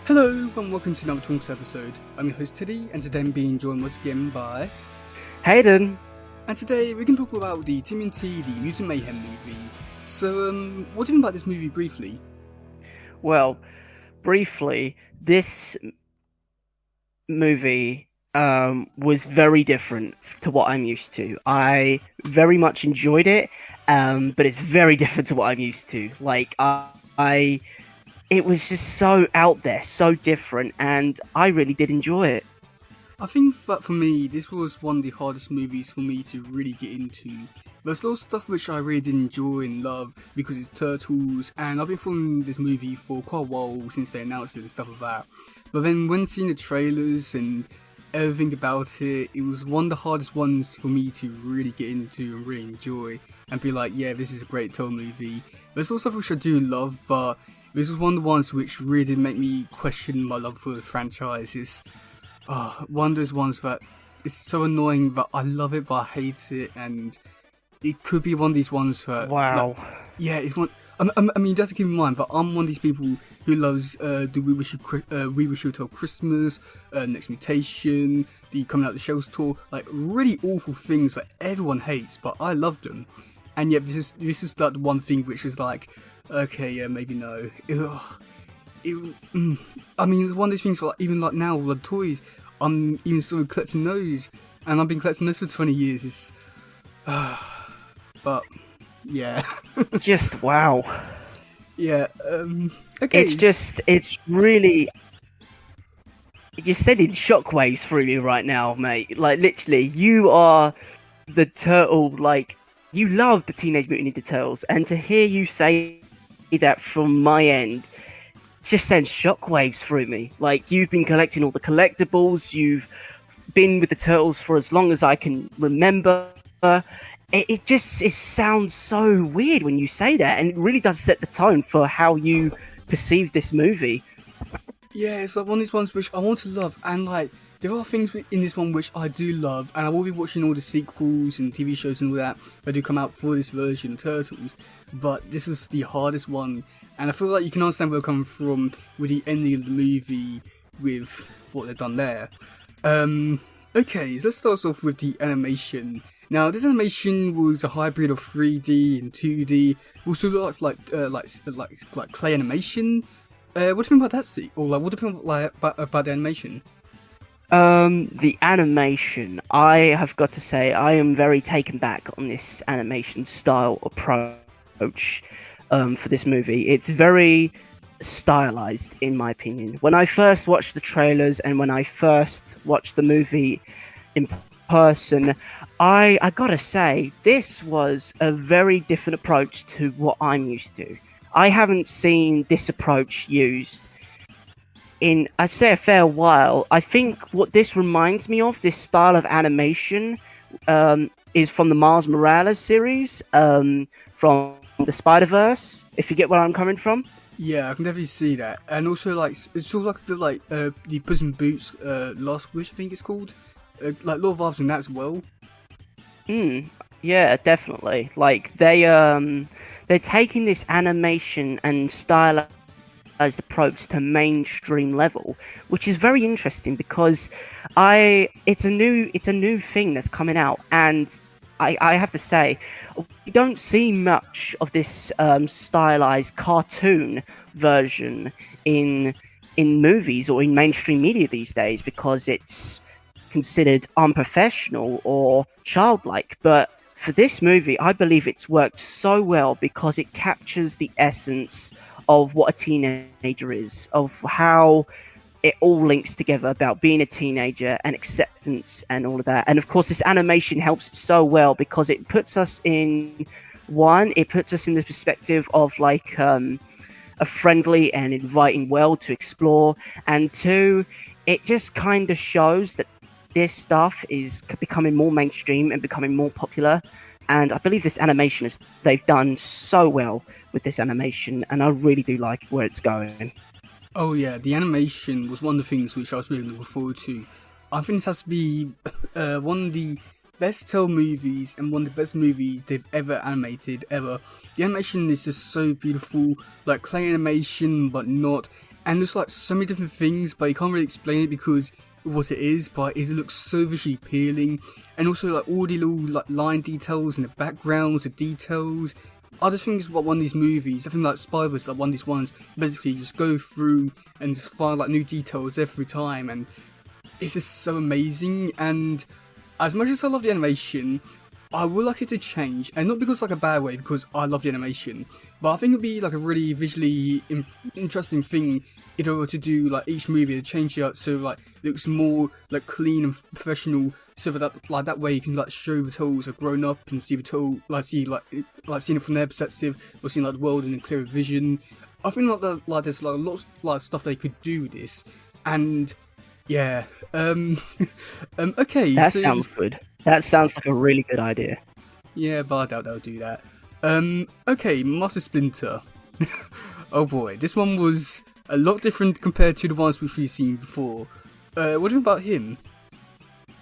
Hello and welcome to another Talks episode. I'm your host Teddy, and today I'm being joined once again by... Hayden. And today we can talk about the TMNT, the Mutant Mayhem movie. So, what do you think about this movie briefly? Well, briefly, this movie was very different to what I'm used to. I very much enjoyed it, but it's very different to what I'm used to. It was just so out there, so different, and I really did enjoy it. I think that for me, this was one of the hardest movies for me to really get into. There's a lot of stuff which I really did enjoy and love because it's Turtles, and I've been following this movie for quite a while since they announced it and stuff like that. But then when seeing the trailers and everything about it, it was one of the hardest ones for me to really get into and really enjoy and be like, yeah, this is a great Turtle movie. There's also stuff which I do love, but this was one of the ones which really did make me question my love for the franchise. It's one of those ones that it's so annoying that I love it but I hate it, and it could be one of these ones that... Wow. Yeah, it's one... I mean, you have to keep in mind that I'm one of these people who loves the We Wish You Till Christmas, Next Mutation, the Coming Out the Shells tour, like really awful things that everyone hates, but I love them. And yet this is like the one thing which is like, okay, yeah, maybe no. I mean, it's one of those things like, even like now with the toys, I'm even still collecting those, and I've been collecting those for 20 years. It's, but yeah, Just wow. Yeah. Okay. It's really. You're sending shockwaves through me right now, mate. Like, literally, you are the turtle, like, you love the Teenage Mutant Ninja Turtles, and to hear you say that from my end just sends shockwaves through me. Like, you've been collecting all the collectibles, you've been with the Turtles for as long as I can remember. It sounds so weird when you say that, and it really does set the tone for how you perceive this movie. Yeah, it's like one of these ones which I want to love, and like there are things in this one which I do love, and I will be watching all the sequels and TV shows and all that do come out for this version of Turtles. But this was the hardest one, and I feel like you can understand where they're coming from with the ending of the movie with what they've done there. Okay, so let's start off with the animation. Now, this animation was a hybrid of 3D and 2D. Also looked like clay animation. What do you think about that scene? Or like, what do you think about the animation? The animation, I have got to say, I am very taken back on this animation style approach for this movie. It's very stylized, in my opinion. When I first watched the trailers and when I first watched the movie in person, I gotta say, this was a very different approach to what I'm used to. I haven't seen this approach used in, I'd say, a fair while. I think what this reminds me of, this style of animation, is from the Miles Morales series, from the Spider-Verse, if you get where I'm coming from. Yeah, I can definitely see that. And also, like, it's sort of like the Puss in Boots Last Wish, I think it's called. Like, a lot of vibes in that as well. Yeah, definitely. Like, they're taking this animation and stylized approach to mainstream level, which is very interesting because it's a new thing that's coming out, and I have to say, we don't see much of this stylized cartoon version in movies or in mainstream media these days because it's considered unprofessional or childlike. But for this movie, I believe it's worked so well because it captures the essence of what a teenager is, of how it all links together about being a teenager and acceptance and all of that. And of course, this animation helps so well because it puts us in the perspective of like a friendly and inviting world to explore, and two, it just kind of shows that this stuff is becoming more mainstream and becoming more popular. And I believe this animation they've done so well with this animation, and I really do like where it's going. Oh yeah, the animation was one of the things which I was really looking forward to. I think this has to be one of the best tell movies and one of the best movies they've ever animated ever. The animation is just so beautiful, like clay animation but not, and there's like so many different things, but you can't really explain it because what it is, but it looks so visually appealing, and also like all the little like line details in the backgrounds, the details. I just think it's like one of these movies. I think like Spy-Verse, like one of these ones. Basically, you just go through and just find like new details every time, and it's just so amazing. And as much as I love the animation, I would like it to change, and not because like a bad way, because I love the animation, but I think it'd be like a really visually interesting thing if they were to do like each movie to change it up so like it looks more like clean and professional, so that like that way you can like show the turtles are grown up and see the turtle like seeing it from their perspective, or seeing like the world in a clearer vision. I think there's like a lot of like stuff they could do with this, and yeah, okay, That so sounds good. That sounds like a really good idea. yeah, but I doubt they'll do that. Okay, Master Splinter. Oh boy, this one was a lot different compared to the ones which we've seen before. What do you think about him?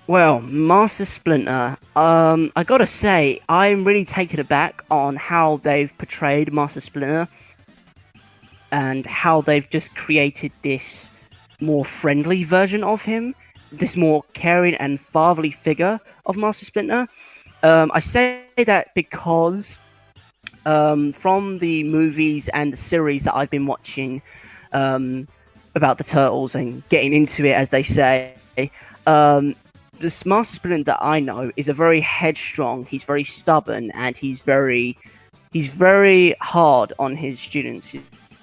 Well, Master Splinter, I gotta say, I'm really taken aback on how they've portrayed Master Splinter and how they've just created this more friendly version of him, this more caring and fatherly figure of Master Splinter. I say that because from the movies and the series that I've been watching about the Turtles and getting into it, as they say, this Master Splinter that I know is a very headstrong, he's very stubborn, and he's very hard on his students,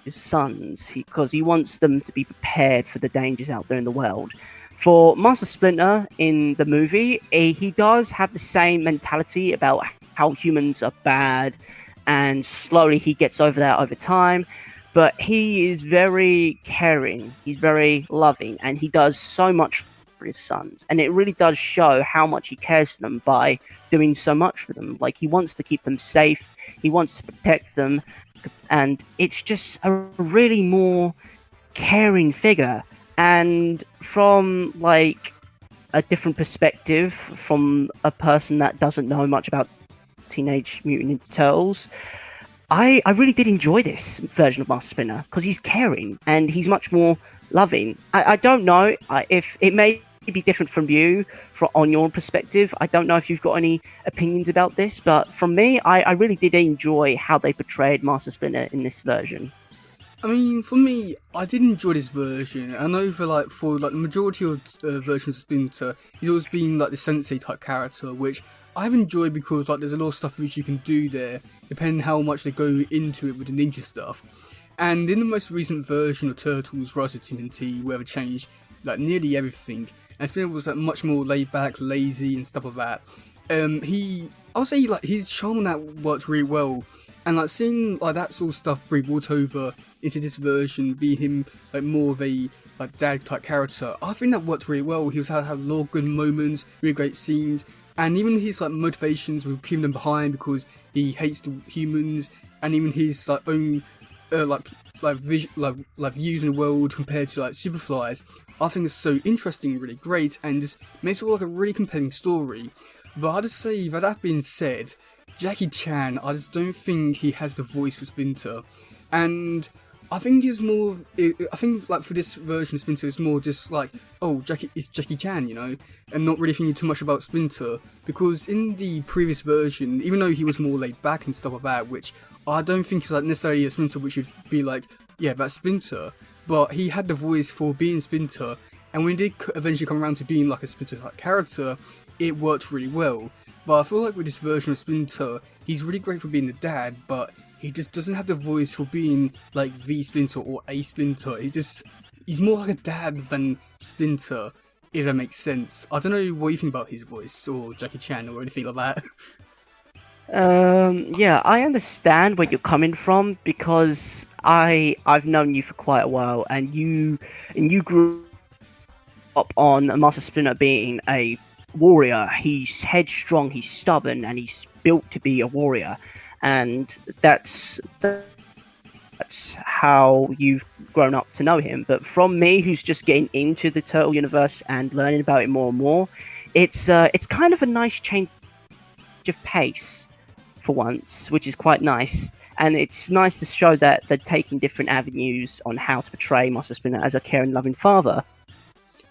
his sons, because he wants them to be prepared for the dangers out there in the world. For Master Splinter in the movie, he does have the same mentality about how humans are bad, and slowly he gets over that over time. But he is very caring, he's very loving, and he does so much for his sons. And it really does show how much he cares for them by doing so much for them. Like, he wants to keep them safe, he wants to protect them, and it's just a really more caring figure. And from like a different perspective, from a person that doesn't know much about Teenage Mutant Ninja Turtles, I really did enjoy this version of Master Splinter because he's caring and he's much more loving. I don't know if it may be different from you on your perspective. I don't know if you've got any opinions about this, but from me, I really did enjoy how they portrayed Master Splinter in this version. I mean, for me, I did enjoy this version. I know for the majority of versions of Splinter, he's always been like the sensei type character, which I've enjoyed because like there's a lot of stuff which you can do there, depending how much they go into it with the ninja stuff. And in the most recent version of Turtles Rise of TMNT, where they changed like nearly everything, and Splinter was like much more laid back, lazy, and stuff like that. I'll say like his charm on that worked really well, and like seeing like that sort of stuff be brought over into this version, being him like more of a like dad type character, I think that worked really well. He was had a lot of good moments, really great scenes, and even his like motivations with keeping them behind because he hates the humans, and even his like own views in the world compared to like Superfly's, I think is so interesting, really great, and just makes it like a really compelling story. But I just say that being said, Jackie Chan, I just don't think he has the voice for Splinter, and I think it's more. I think like for this version of Splinter, it's more just like, oh, it's Jackie Chan, you know, and not really thinking too much about Splinter. Because in the previous version, even though he was more laid back and stuff like that, which I don't think is like necessarily a Splinter, which should be like, yeah, that's Splinter. But he had the voice for being Splinter, and when he did eventually come around to being like a Splinter type character, it worked really well. But I feel like with this version of Splinter, he's really great for being the dad, but he just doesn't have the voice for being like the Splinter or a Splinter. He's more like a dad than Splinter, if that makes sense. I don't know what you think about his voice or Jackie Chan or anything like that. Yeah, I understand where you're coming from because I've known you for quite a while, and you grew up on Master Splinter being a warrior. He's headstrong, he's stubborn, and he's built to be a warrior. And that's how you've grown up to know him. But from me, who's just getting into the Turtle universe and learning about it more and more, it's kind of a nice change of pace for once, which is quite nice. and it's nice to show that they're taking different avenues on how to portray Master Splinter as a caring, loving father.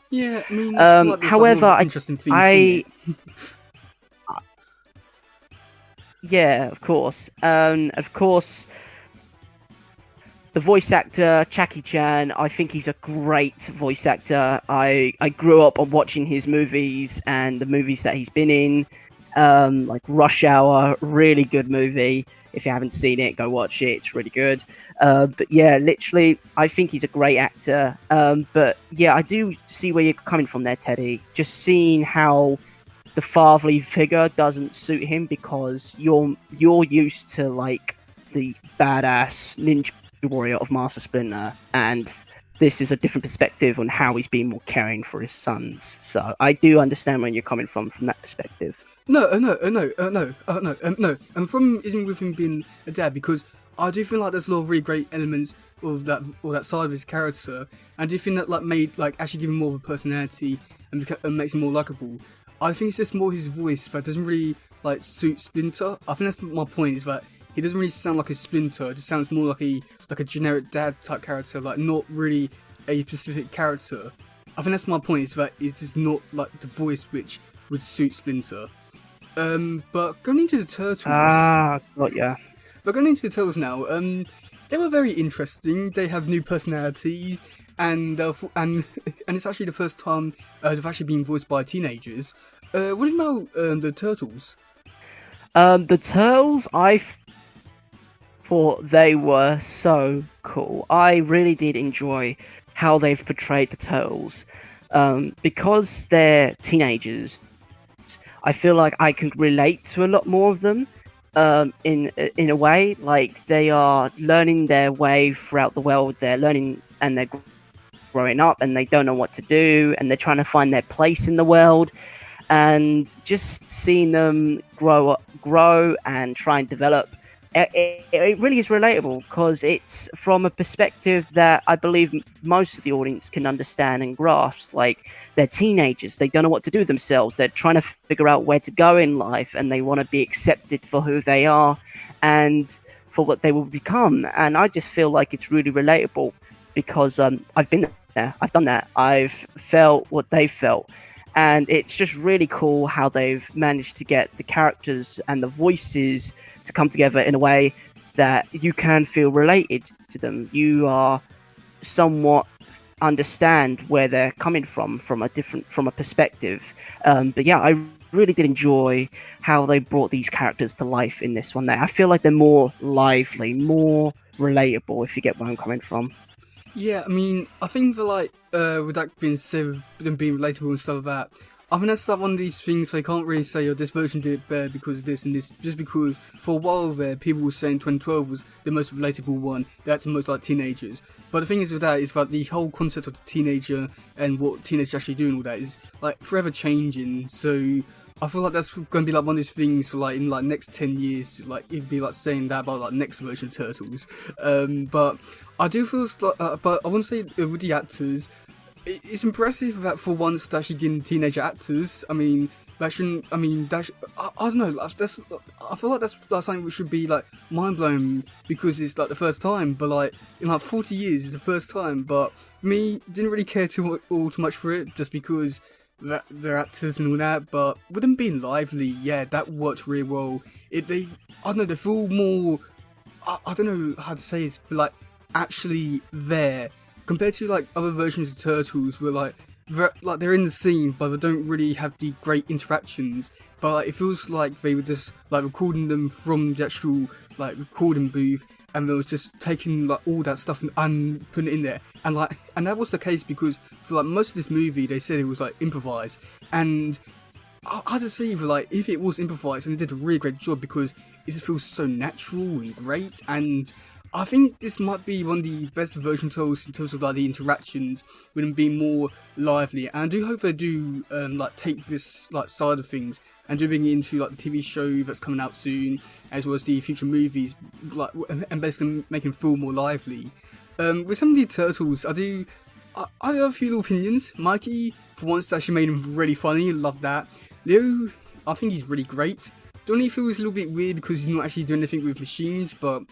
Yeah, I mean, I feel like there's like However, more interesting things in I it. yeah, of course, the voice actor Jackie Chan, I think he's a great voice actor. I grew up on watching his movies and the movies that he's been in, like Rush Hour, really good movie. If you haven't seen it, go watch it. It's really good. But yeah, literally, I think he's a great actor. But yeah, I do see where you're coming from there, Teddy. Just seeing how the fatherly figure doesn't suit him because you're used to like the badass ninja warrior of Master Splinter, and this is a different perspective on how he's being more caring for his sons. So I do understand where you're coming from that perspective. No. And the problem isn't with him being a dad, because I do feel like there's a lot of really great elements of that, or that side of his character, and I do think that like made like actually give him more of a personality and makes him more likable. I think it's just more his voice that doesn't really like suit Splinter. I think that's my point, is that he doesn't really sound like a Splinter. It just sounds more like a generic dad type character, like not really a specific character. I think that's my point, is that it's just not like the voice which would suit Splinter. But going into the Turtles. Got ya. But going into the Turtles now, they were very interesting. They have new personalities, and and it's actually the first time they've actually been voiced by teenagers. What do you know the Turtles? The Turtles, I thought they were so cool. I really did enjoy how they've portrayed the Turtles. Because they're teenagers, I feel like I can relate to a lot more of them. In a way, like they are learning their way throughout the world. They're learning and they're growing up, and they don't know what to do, and they're trying to find their place in the world. And just seeing them grow and try and develop, it really is relatable, because it's from a perspective that I believe most of the audience can understand and grasp. Like, they're teenagers, they don't know what to do with themselves, they're trying to figure out where to go in life, and they want to be accepted for who they are and for what they will become. And I just feel like it's really relatable, because I've been there, I've done that, I've felt what they felt. And it's just really cool how they've managed to get the characters and the voices to come together in a way that you can feel related to them. You are somewhat understand where they're coming from a perspective. But yeah, I really did enjoy how they brought these characters to life in this one. There, I feel like they're more lively, more relatable, if you get where I'm coming from. Yeah, I mean, I think that like with that being said, with them being relatable and stuff like that, I think that's like one of these things they can't really say, oh, this version did it better because of this and this, just because for a while there, people were saying 2012 was the most relatable one, that's the most like teenagers. But the thing is with that is that the whole concept of the teenager and what teenagers actually do and all that is like forever changing, so I feel like that's going to be like one of those things for like in like next 10 years, like it'd be like saying that about like next version of Turtles. But I do feel like, but I want to say with the actors, it's impressive that for once they're actually getting teenager actors. I mean, that shouldn't. I mean, I don't know. That's. I feel like that's something which should be like mind blowing because it's like the first time. But like in like 40 years, it's the first time. But me didn't really care too much for it, just because they're actors and all that. But with them being lively, yeah, that worked really well. I don't know. They feel more. I don't know how to say it, but like actually there. Compared to like other versions of Turtles, where like they're in the scene, but they don't really have the great interactions. But like, it feels like they were just like recording them from the actual like recording booth, and they was just taking like all that stuff and putting it in there. And that was the case because for like most of this movie, they said it was like improvised. And I just say like if it was improvised, and they did a really great job because it just feels so natural and great. And I think this might be one of the best version tools in terms of like the interactions with them being more lively, and I do hope they do like take this like side of things and do bring it into like the TV show that's coming out soon, as well as the future movies, like and basically making feel more lively. With some of the Turtles, I have a few little opinions. Mikey, for once, actually made him really funny. Love that. Leo, I think he's really great. The only thing was a little bit weird because he's not actually doing anything with machines, but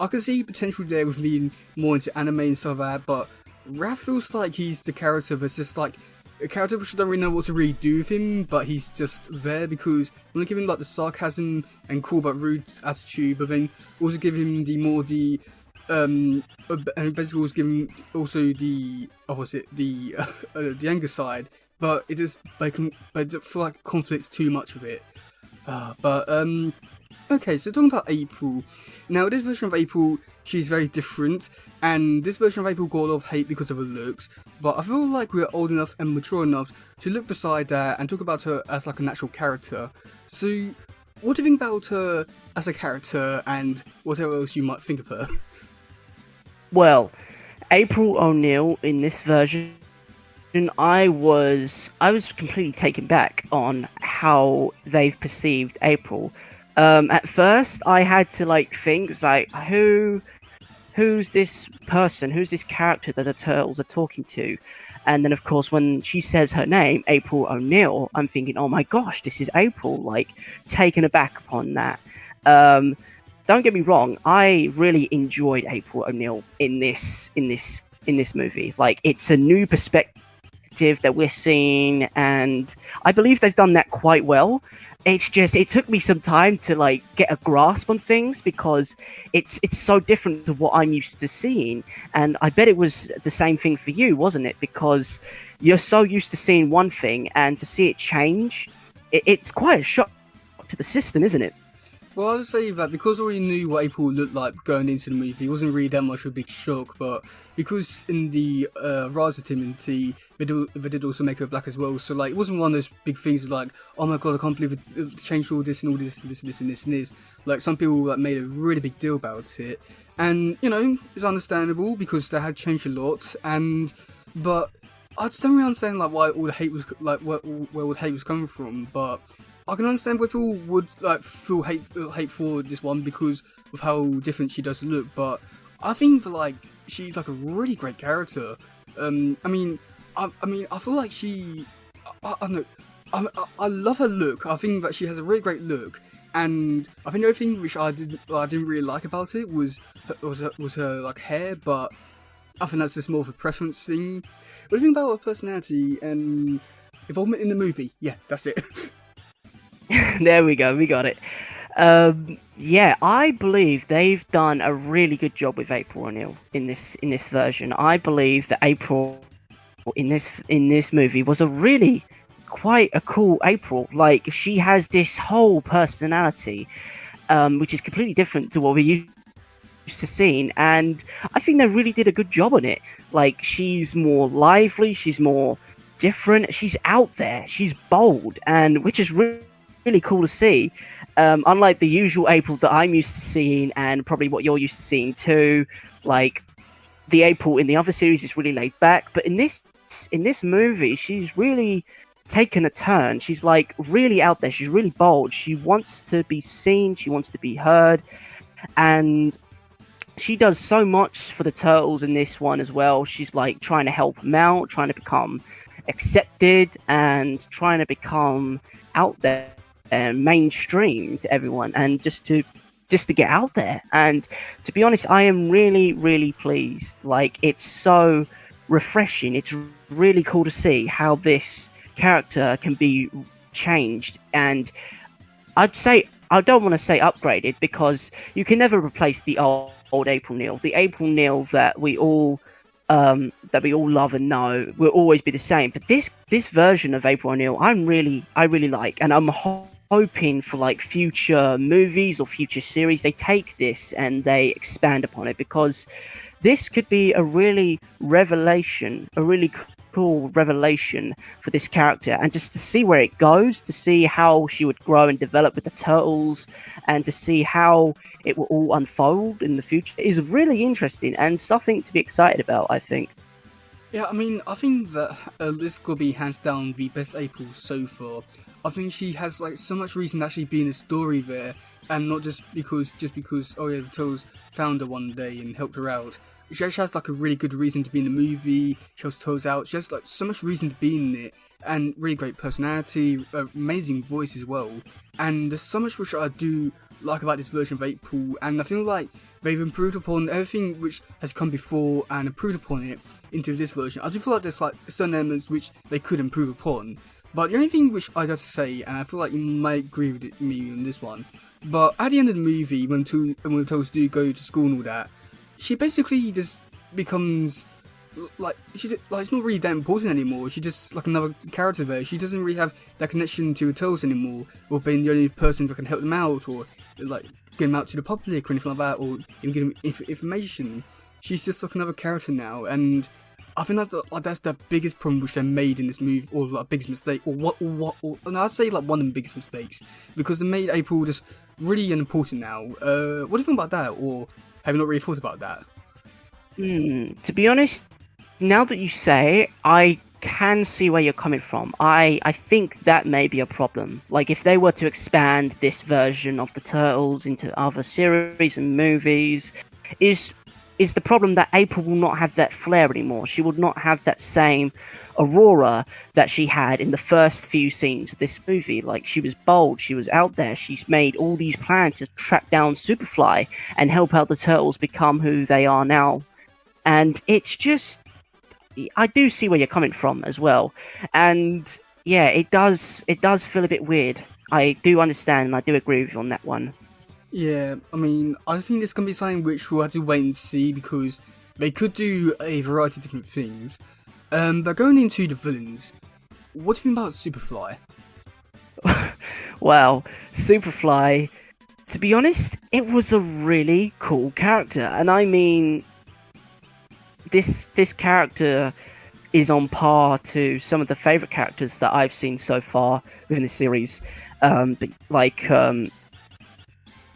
I can see potential there with being more into anime and stuff like that, but Raph feels like he's the character that's just like a character which I don't really know what to really do with him, but he's just there because I'm gonna give him like the sarcasm and cool but rude attitude, but then also give him and basically also give him also the the anger side, but it just but I feel like it conflicts too much with it. Okay, so talking about April. Now, this version of April, she's very different, and this version of April got a lot of hate because of her looks, but I feel like we're old enough and mature enough to look beside that and talk about her as like a natural character. So, what do you think about her as a character, and whatever else you might think of her? Well, April O'Neil in this version, I was completely taken back on how they've perceived April. At first, I had to like think like who's this person, who's this character that the turtles are talking to, and then of course when she says her name, April O'Neil, I'm thinking, oh my gosh, this is April. Like taken aback upon that. Um, don't get me wrong, I really enjoyed April O'Neil in this movie. Like it's a new perspective that we're seeing, and I believe they've done that quite well. It's just it took me some time to like get a grasp on things because it's so different to what I'm used to seeing, and I bet it was the same thing for you, wasn't it? Because you're so used to seeing one thing, and to see it change, it's quite a shock to the system, isn't it? Well, I'll say that because I already knew what April looked like going into the movie, it wasn't really that much of a big shock, but because in the Rise of Timothy, they did also make her black as well, so like it wasn't one of those big things like, oh my god, I can't believe it changed all this and all this and this and this and this and this. Like some people like made a really big deal about it, and you know, it's understandable because they had changed a lot, but I just don't really understand like why all the hate was like where all the hate was coming from, but I can understand why people would like feel hate for this one because of how different she does look. But I think that like she's like a really great character. I feel like I don't know. I love her look. I think that she has a really great look, and I think the only thing which I didn't really like about it was her like hair. But I think that's just more of a preference thing. What do you think about her personality and involvement in the movie? Yeah, that's it. There we go, we got it. Yeah, I believe they've done a really good job with April O'Neil in this version. I believe that April in this movie was a really quite a cool April. Like she has this whole personality, which is completely different to what we're used to seeing, and I think they really did a good job on it. Like she's more lively, she's more different, she's out there, she's bold, and which is really cool to see. Unlike the usual April that I'm used to seeing, and probably what you're used to seeing too, like the April in the other series is really laid back, but in this movie, she's really taken a turn. She's like really out there. She's really bold. She wants to be seen. She wants to be heard, and she does so much for the turtles in this one as well. She's like trying to help them out, trying to become accepted, and trying to become out there and mainstream to everyone, and just to get out there. And to be honest, I am really, really pleased. Like it's so refreshing. It's really cool to see how this character can be changed, and I don't want to say upgraded because you can never replace the old April Neil. The April Neil that we all love and know will always be the same. But this version of April O'Neil, I really like, and I'm hoping for like future movies or future series they take this and they expand upon it, because this could be a really cool revelation for this character, and just to see where it goes, to see how she would grow and develop with the turtles, and to see how it will all unfold in the future is really interesting and something to be excited about, I think. Yeah, I mean, I think that this could be hands down the best April so far. I think she has like so much reason to actually be in the story there, and not just because oh yeah, the Turtles found her one day and helped her out. She actually has like a really good reason to be in the movie. She helps Turtles out. She has like so much reason to be in it, and really great personality, amazing voice as well. And there's so much which I do like about this version of April, and I feel like they've improved upon everything which has come before and improved upon it into this version. I do feel like there's like certain elements which they could improve upon, but the only thing which I'd have to say, and I feel like you might agree with me on this one, but at the end of the movie, when the Turtles do go to school and all that, she basically just becomes like it's not really that important anymore. She's just like another character there. She doesn't really have that connection to the Turtles anymore, or being the only person that can help them out, or like get them out to the public or anything like that, or even get them information. She's just like another character now, and I think that's the biggest problem which they made in this movie, or like biggest mistake, or no, I'd say like one of the biggest mistakes, because they made April just really unimportant now. What do you think about that, or have you not really thought about that? To be honest, now that you say, I can see where you're coming from. I think that may be a problem. Like, if they were to expand this version of the Turtles into other series and movies, is the problem that April will not have that flair anymore. She will not have that same aurora that she had in the first few scenes of this movie. Like, she was bold, she was out there, she's made all these plans to track down Superfly and help out the Turtles become who they are now. And it's just, I do see where you're coming from as well. And yeah, it does feel a bit weird. I do understand, and I do agree with you on that one. Yeah, I mean, I think this can be something which we'll have to wait and see, because they could do a variety of different things. But going into the villains, what do you think about Superfly? Well, Superfly, to be honest, it was a really cool character. And I mean, this character is on par to some of the favourite characters that I've seen so far within the series.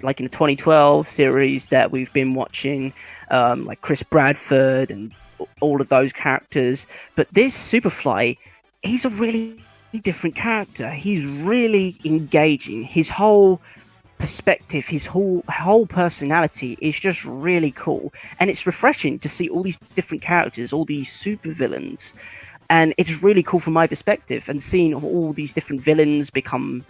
Like in the 2012 series that we've been watching, like Chris Bradford and all of those characters. But this Superfly, he's a really different character. He's really engaging. His whole perspective, his whole personality is just really cool. And it's refreshing to see all these different characters, all these supervillains. And it's really cool from my perspective. And seeing all these different villains become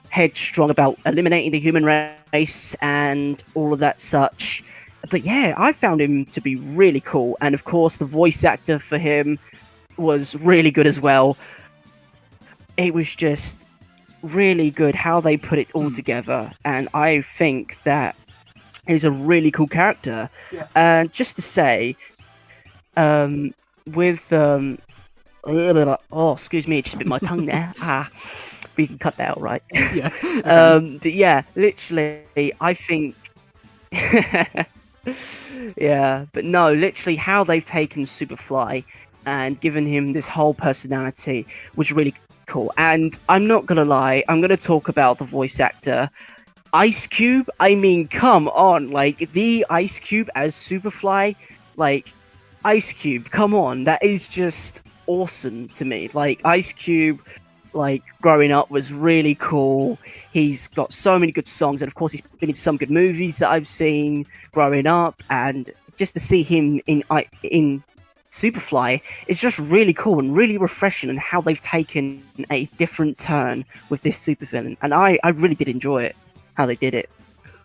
headstrong about eliminating the human race and all of that such. But yeah, I found him to be really cool, and of course the voice actor for him was really good as well. It was just really good how they put it all together, and I think that he's a really cool character. Yeah. And just to say, with oh, excuse me, it just bit my tongue there. We can cut that out, right? Yeah. Okay. But yeah, literally, I think. Yeah, but no, literally, how they've taken Superfly and given him this whole personality was really cool. And I'm not gonna lie, I'm gonna talk about the voice actor. Ice Cube, I mean, come on, like, the Ice Cube as Superfly, like, Ice Cube, come on, that is just awesome to me. Like, Ice Cube, like, growing up was really cool. He's got so many good songs, and of course he's been in some good movies that I've seen growing up, and just to see him in Superfly is just really cool and really refreshing, and how they've taken a different turn with this supervillain, and I really did enjoy it, how they did it.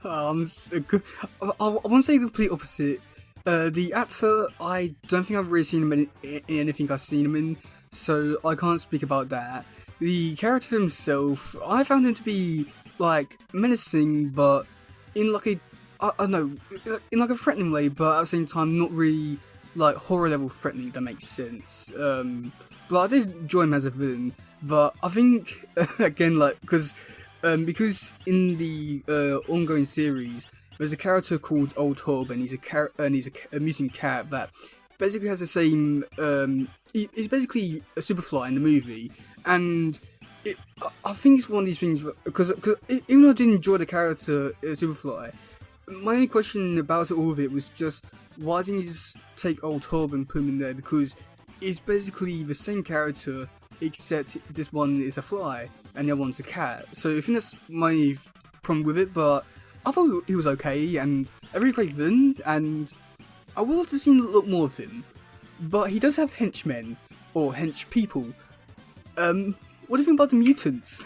I want to say the complete opposite. The actor, I don't think I've really seen him in anything I've seen him in, so I can't speak about that. The character himself, I found him to be, like, menacing, but in like a, I don't know, in like a threatening way, but at the same time not really, like, horror level threatening, if that makes sense. But I did enjoy him as a villain, but I think, again, like, because in the ongoing series, there's a character called Old Hob, and he's a mutant cat that basically has the same, he's basically a Superfly in the movie. And I think it's one of these things, because even though I did enjoy the character Superfly, my only question about all of it was just, why didn't you just take Old Hob and put him in there? Because it's basically the same character, except this one is a fly and the other one's a cat. So I think that's my problem with it, but I thought he was okay, and a really great villain, and I would like to see a lot more of him. But he does have henchmen, or hench people. What do you think about the mutants?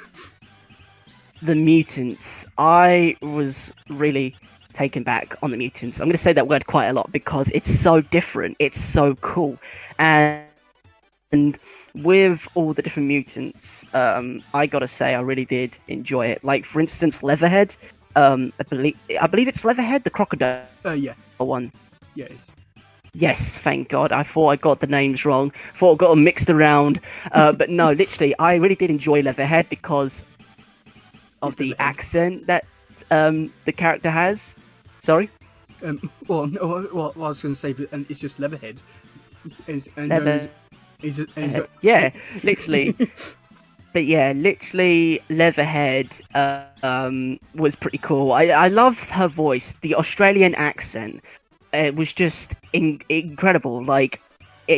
The mutants. I was really taken back on the mutants. I'm going to say that word quite a lot because it's so different. It's so cool. And with all the different mutants, I got to say I really did enjoy it. Like, for instance, Leatherhead. I believe it's Leatherhead, the crocodile Yeah. one. Yes. Yes, thank God. I thought I got the names wrong. Thought I got them mixed around. But no, literally, I really did enjoy Leatherhead because of the accent that the character has. Sorry? Well, no, well, I was going to say, and it's just Leatherhead. Yeah, literally. But yeah, literally, Leatherhead was pretty cool. I loved her voice, the Australian accent. It was just incredible. Like,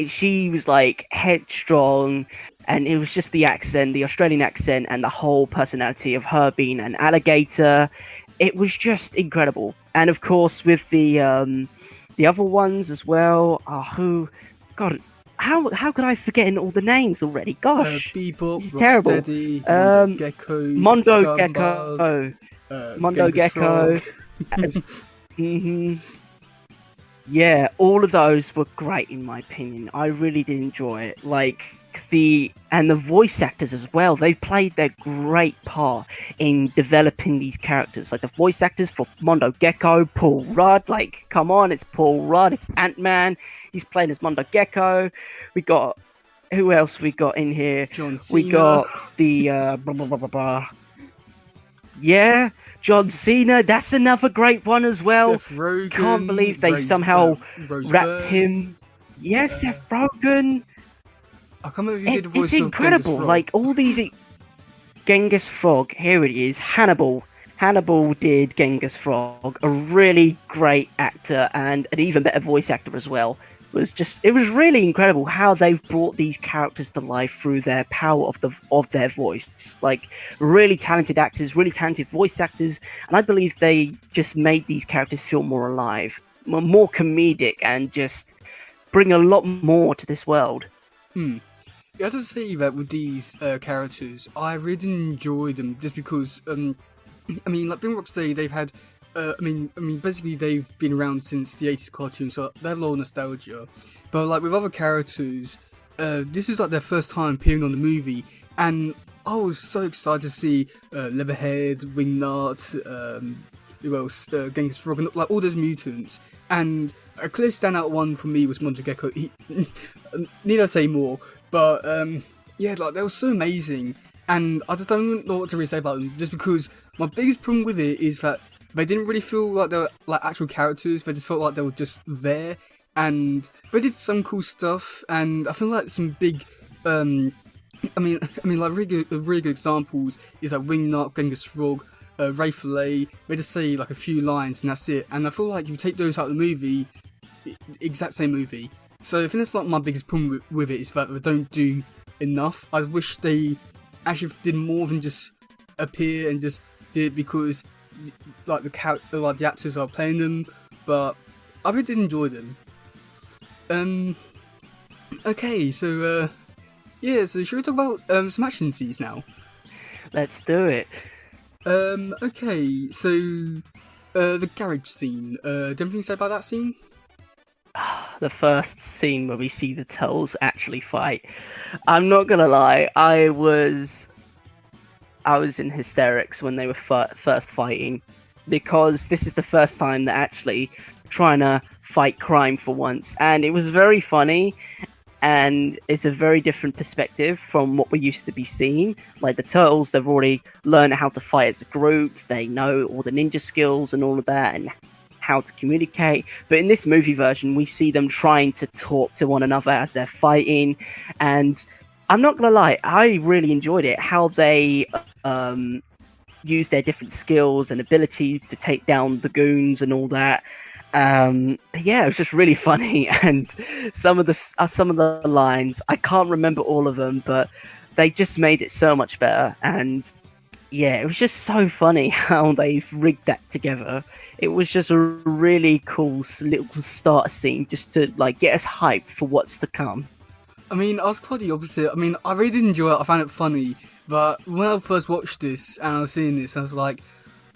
she was like headstrong, and it was just the accent, the Australian accent, and the whole personality of her being an alligator. It was just incredible. And of course, with the other ones as well. God, how could I forget all the names already? Gosh, Bebop, this is terrible. Rocksteady, Mondo Gecko, Mondo Gecko. Yeah, all of those were great in my opinion. I really did enjoy it. Like the voice actors as well. They played their great part in developing these characters. Like the voice actors for Mondo Gecko, Paul Rudd. Like, come on, it's Paul Rudd. It's Ant-Man. He's playing as Mondo Gecko. We got who else we got in here? John Cena. We got the Yeah, John Cena. That's another great one as well. Seth Rogen, Can't believe they somehow wrapped him. Yeah, Seth Rogen. I can't remember who did the voice It's of incredible. Genghis Frog. Like all these Genghis Frog. Here it is. Hannibal. Hannibal did Genghis Frog. A really great actor and an even better voice actor as well. It was really incredible how they've brought these characters to life through their power of their voice. Like really talented actors, really talented voice actors, and I believe they just made these characters feel more alive, more comedic, and just bring a lot more to this world. Yeah, I have to say that with these characters, I really enjoy them just because, I mean, like being Rocksteady, they've had, I mean, basically they've been around since the 80s cartoon, so they have a lot of nostalgia. But like with other characters, this is like their first time appearing on the movie, and I was so excited to see Leatherhead, Wingnut, who else, Genghis Frog, and like all those mutants. And a clear standout one for me was Mondo Gecko. Need I say more? But yeah, like they were so amazing, and I just don't know what to really say about them. Just because my biggest problem with it is that they didn't really feel like they were like actual characters. They just felt like they were just there, and they did some cool stuff. And I feel like some big, I mean, like really good examples is like Wingnut, Genghis Frog, Ray Fillet. They just say like a few lines and that's it. And I feel like if you take those out of the movie, exact same movie. So I think that's like my biggest problem with it is that they don't do enough. I wish they actually did more than just appear and just did it because like the actors are playing them. But I really did enjoy them. Okay, so yeah, so should we talk about some action scenes now? Let's do it. Okay, so the garage scene. Do you have anything to say about that scene? The first scene where we see the Turtles actually fight. I'm not gonna lie, I was in hysterics when they were first fighting, because this is the first time they're actually trying to fight crime for once, and it was very funny, and it's a very different perspective from what we used to be seeing. Like the Turtles, they've already learned how to fight as a group, they know all the ninja skills and all of that, and how to communicate. But in this movie version, we see them trying to talk to one another as they're fighting, and I'm not gonna lie, I really enjoyed it, how they use their different skills and abilities to take down the goons and all that. But yeah, it was just really funny, and some of the lines, I can't remember all of them, but they just made it so much better. And Yeah, it was just so funny how they've rigged that together. It was just a really cool little start scene just to like get us hyped for what's to come. I mean, I was quite the opposite. I mean, I really did enjoy it. I found it funny, but when I first watched this and I was seeing this, I was like,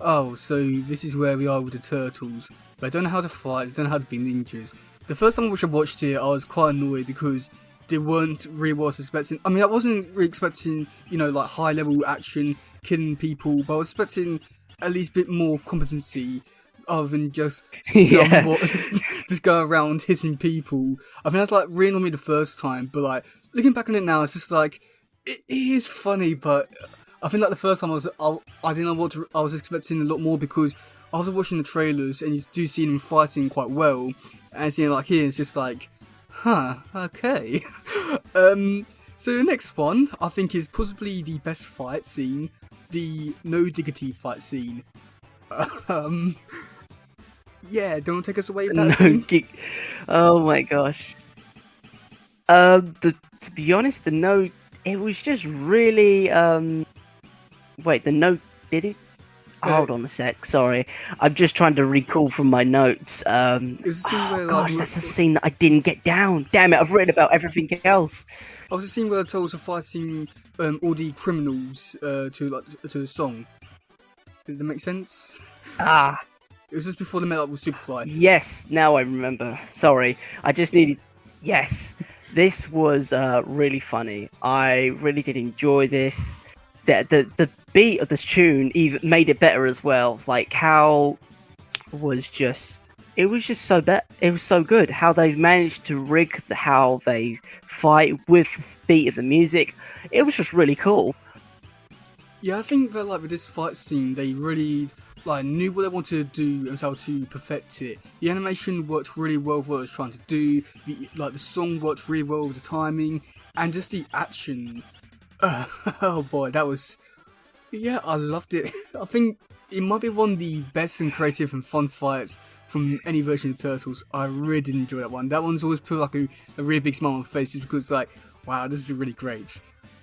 "Oh, so this is where we are with the turtles." But I don't know how to fight. I don't know how to be ninjas. The first time I watched it, I was quite annoyed because they weren't really what I was expecting. I mean, I wasn't really expecting, like high level action, killing people, but I was expecting at least a bit more competency other than just Yeah. somewhat just go around hitting people. I think that's like really annoyed me the first time, but like looking back on it now, it's just like it is funny, but I think like the first time I didn't know I was expecting a lot more because I was watching the trailers and you do see them fighting quite well, and seeing like here it's just like, huh, okay. So the next one I think is possibly the best fight scene, the no diggity fight scene. Um, yeah, don't take us away with that No scene. gig. Oh my gosh. To be honest, the note it was just really Wait, the note did it? Uh, Hold on a sec. Sorry, I'm just trying to recall from my notes. it was a scene Oh where like gosh, that's a scene that I didn't get down. Damn it! I've written about everything else. I was a scene where the turtles are fighting all the criminals to the song. Did that make sense? Ah, It was just before they met up with Superfly. yes. Now I remember. Sorry, I just needed. Yes, this was really funny. I really did enjoy this. The beat of the tune even made it better as well. Like how was just it was just so it was so good how they managed to rig how they fight with the beat of the music. It was just really cool. Yeah, I think that like with this fight scene, they really like knew what they wanted to do and how to perfect it. The animation worked really well for what it was trying to do. The song worked really well with the timing and just the action. Oh boy, that was yeah, I loved it. I think it might be one of the best and creative and fun fights from any version of Turtles. I really did enjoy that one. That one's always put like a really big smile on my face just because like, wow, this is really great.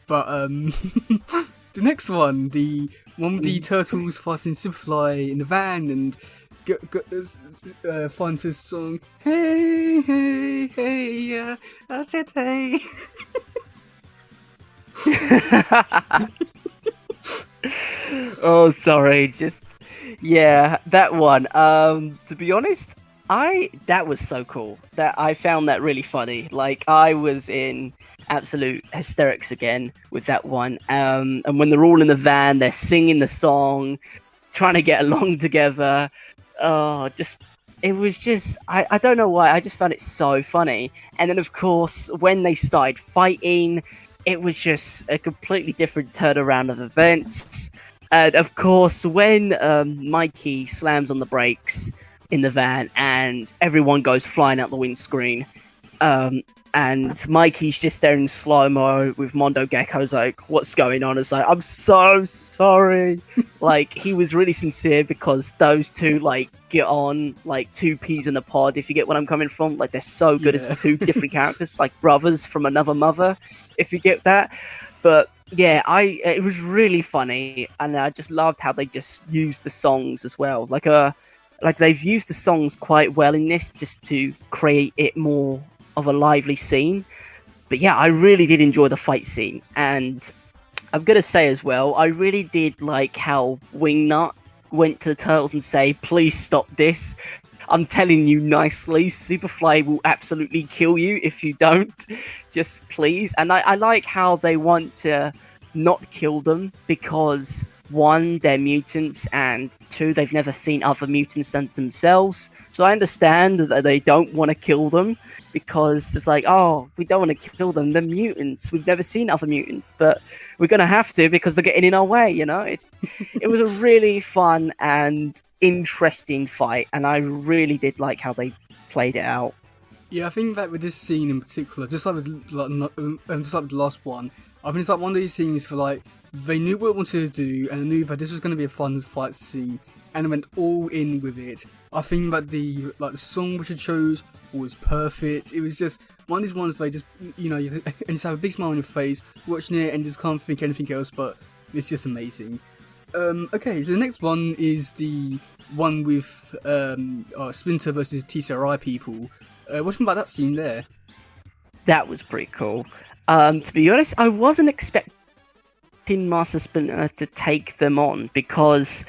But the next one, the one with the turtles fighting Superfly in the van and find his song, hey, hey, hey, yeah, I said hey. Oh, sorry. Just yeah, that one. To be honest, I that was so cool. That I found that really funny. Like I was in absolute hysterics again with that one. And when they're all in the van, they're singing the song, trying to get along together. Oh, just it was just I don't know why. I just found it so funny. And then of course when they started fighting, it was just a completely different turnaround of events. And of course, when Mikey slams on the brakes in the van and everyone goes flying out the windscreen, um, and Mikey's just there in slow mo with Mondo Gecko's like, "What's going on?" It's like, "I'm so sorry." Like he was really sincere because those two like get on like two peas in a pod. If you get what I'm coming from, like they're so good Yeah. as two different characters, like brothers from another mother. If you get that, but yeah, I it was really funny, and I just loved how they just used the songs as well. Like they've used the songs quite well in this just to create it more of a lively scene. But yeah, I really did enjoy the fight scene, and I'm gonna say as well, I really did like how Wingnut went to the turtles and say, "Please stop this. I'm telling you nicely, Superfly will absolutely kill you if you don't. Just please." And I like how they want to not kill them because one, they're mutants, and two, they've never seen other mutants than themselves. So I understand that they don't want to kill them because it's like, oh, we don't want to kill them. They're mutants. We've never seen other mutants, but we're gonna have to because they're getting in our way. It was a really fun and interesting fight, and I really did like how they played it out. Yeah, I think that with this scene in particular, just like with just like with the last one, I think it's like one of these scenes for like they knew what they wanted to do and they knew that this was going to be a fun fight scene and they went all in with it. I think that the song which it chose was perfect. It was just one of these ones where just you and just have a big smile on your face watching it and just can't think anything else but it's just amazing. Okay, so the next one is the one with Splinter versus TCRI people. What do you think about that scene there? That was pretty cool. To be honest, I wasn't expecting Master Splinter to take them on because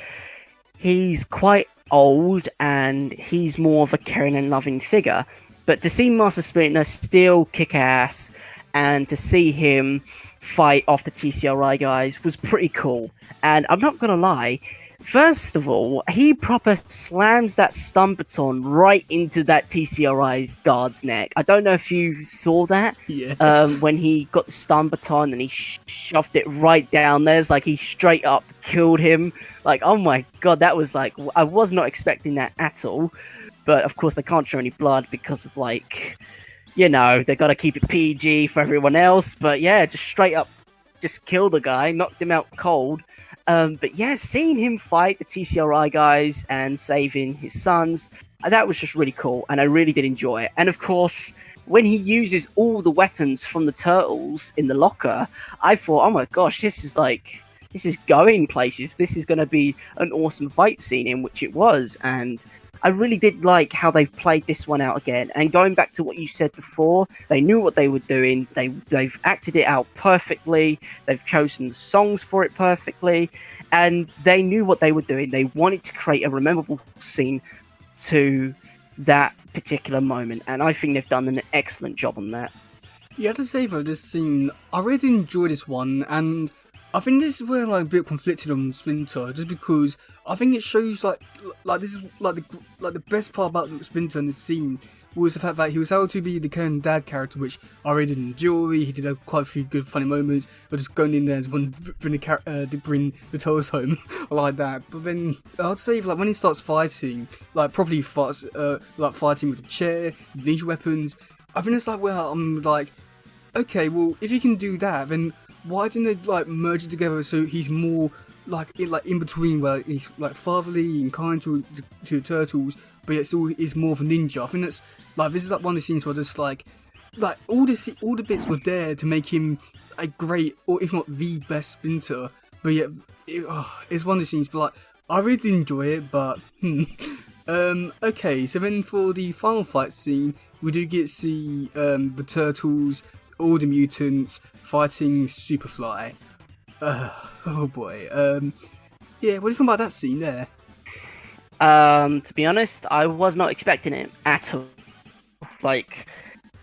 he's quite old and he's more of a caring and loving figure. But to see Master Splinter still kick ass and to see him fight off the TCRI guys was pretty cool. And I'm not gonna lie, first of all, he proper slams that stun baton right into that TCRI's guard's neck. I don't know if you saw that. Yeah. When he got the stun baton and he shoved it right down there, it's like he straight up killed him. Like, oh my god, that was like, I was not expecting that at all. But of course, they can't show any blood because of like, you know, they got to keep it PG for everyone else. But yeah, just straight up, just killed the guy, knocked him out cold. But yeah, seeing him fight the TCRI guys and saving his sons, that was just really cool, and I really did enjoy it. And of course, when he uses all the weapons from the turtles in the locker, I thought, oh my gosh, this is going places. This is going to be an awesome fight scene, in which it was. And I really did like how they've played this one out again. And going back to what you said before, they knew what they were doing. They've acted it out perfectly. They've chosen the songs for it perfectly. And they knew what they were doing. They wanted to create a memorable scene to that particular moment. And I think they've done an excellent job on that. Yeah, I have to say though, this scene, I really enjoyed this one, and I think this is where like a bit conflicted on Splinter, just because I think it shows like this is like the best part about Splinter in this scene was the fact that he was able to be the Ken dad character, which I really did enjoy. He did have quite a few good funny moments, but just going in there and just wanting to bring the toes home like that. But then I'd say like when he starts fighting, like properly fights, like fighting with the chair, ninja weapons, I think it's like where I'm like, okay, well if he can do that, then why didn't they like merge it together so he's more like in between, where he's like fatherly and kind to the turtles, but yet still is more of a ninja. I think that's like, this is like one of the scenes where just like all the bits were there to make him a great, or if not the best Splinter. But yet it's one of the scenes, but like I really did enjoy it. But okay, so then for the final fight scene, we do get to see the turtles, all the mutants fighting Superfly. Oh boy. Yeah, what do you think about that scene there? To be honest, I was not expecting it at all. Like,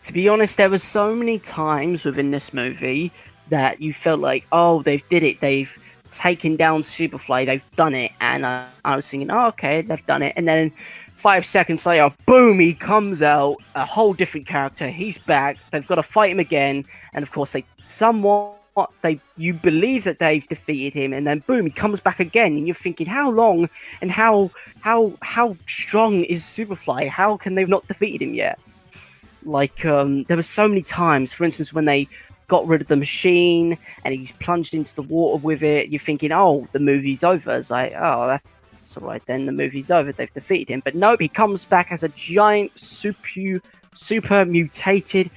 to be honest, there were so many times within this movie that you felt like, oh, they've did it. They've taken down Superfly. They've done it. And I was thinking, oh, okay, they've done it. And then 5 seconds later, boom, he comes out, a whole different character. He's back. They've got to fight him again. And of course, you believe that they've defeated him, and then boom, he comes back again, and you're thinking, how long and how strong is Superfly? How can they not defeated him yet? Like, there were so many times, for instance, when they got rid of the machine and he's plunged into the water with it, you're thinking, oh, the movie's over. It's like, oh, that's all right then, the movie's over, they've defeated him. But nope, he comes back as a giant super mutated,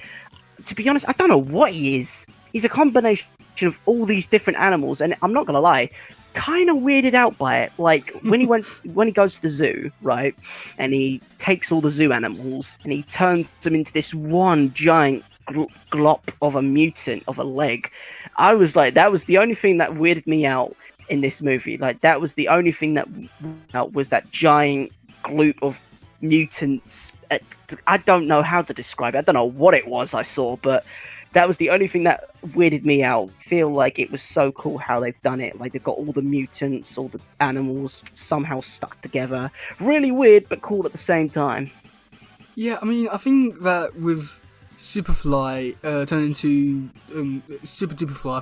to be honest, I don't know what he is. He's a combination of all these different animals, and I'm not gonna lie, kind of weirded out by it. Like when he goes to the zoo, right, and he takes all the zoo animals and he turns them into this one giant glop of a mutant of a leg. I was like, that was the only thing that weirded me out in this movie. Like that was the only thing that was that giant gloop of mutants. I don't know how to describe it. I don't know what it was I saw, but that was the only thing that weirded me out. Feel like it was so cool how they've done it. Like they've got all the mutants, all the animals somehow stuck together. Really weird, but cool at the same time. Yeah, I mean, I think that with Superfly turning into Super Duperfly,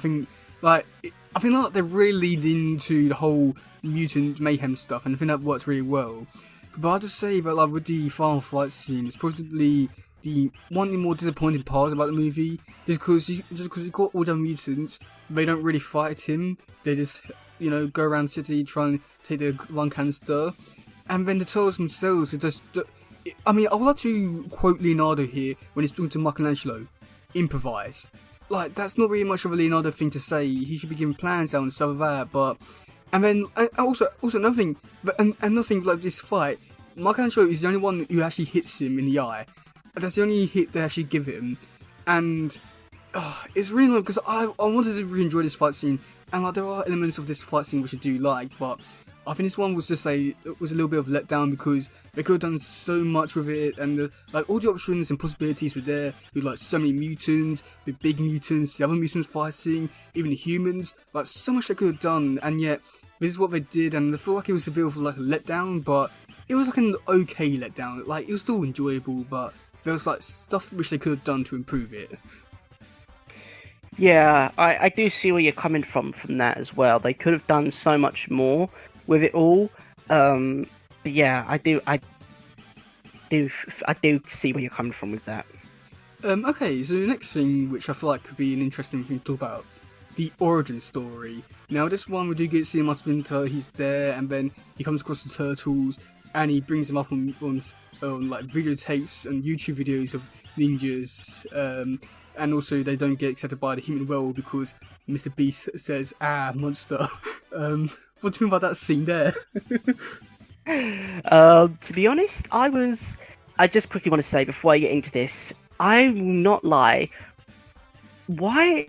I think like they're really leading into the whole mutant mayhem stuff, and I think that works really well. But I'll just say that like with the final fight scene, it's probably one of the more disappointing parts about the movie, is because you got all the mutants, they don't really fight him. They just go around the city trying to take the one canister, and then the turtles themselves are just. I mean, I would like to quote Leonardo here when he's talking to Michelangelo: improvise. Like that's not really much of a Leonardo thing to say. He should be giving plans out and stuff like that, but. And then also another thing, another thing like this fight, Michelangelo is the only one who actually hits him in the eye. That's the only hit they actually give him, and it's really annoying because I wanted to really enjoy this fight scene, and like there are elements of this fight scene which I do like, but I think this one was just it was a little bit of a letdown because they could have done so much with it, and like all the options and possibilities were there with like so many mutants, the big mutants, the other mutants fighting, even the humans, like so much they could have done, and yet this is what they did, and I feel like it was a bit of like a letdown, but it was like an okay letdown. Like it was still enjoyable, but there was like stuff which they could have done to improve it. Yeah, I do see where you're coming from that as well. They could have done so much more with it all. But yeah, I do see where you're coming from with that. Okay, so the next thing, which I feel like could be an interesting thing to talk about, the origin story. Now, this one we do get to see Mars Splinter. He's there, and then he comes across the turtles, and he brings them up on like videotapes and YouTube videos of ninjas. And also they don't get accepted by the human world because Mr. Beast says, monster. What do you mean by that scene there? To be honest, I just quickly want to say before I get into this, I will not lie. Why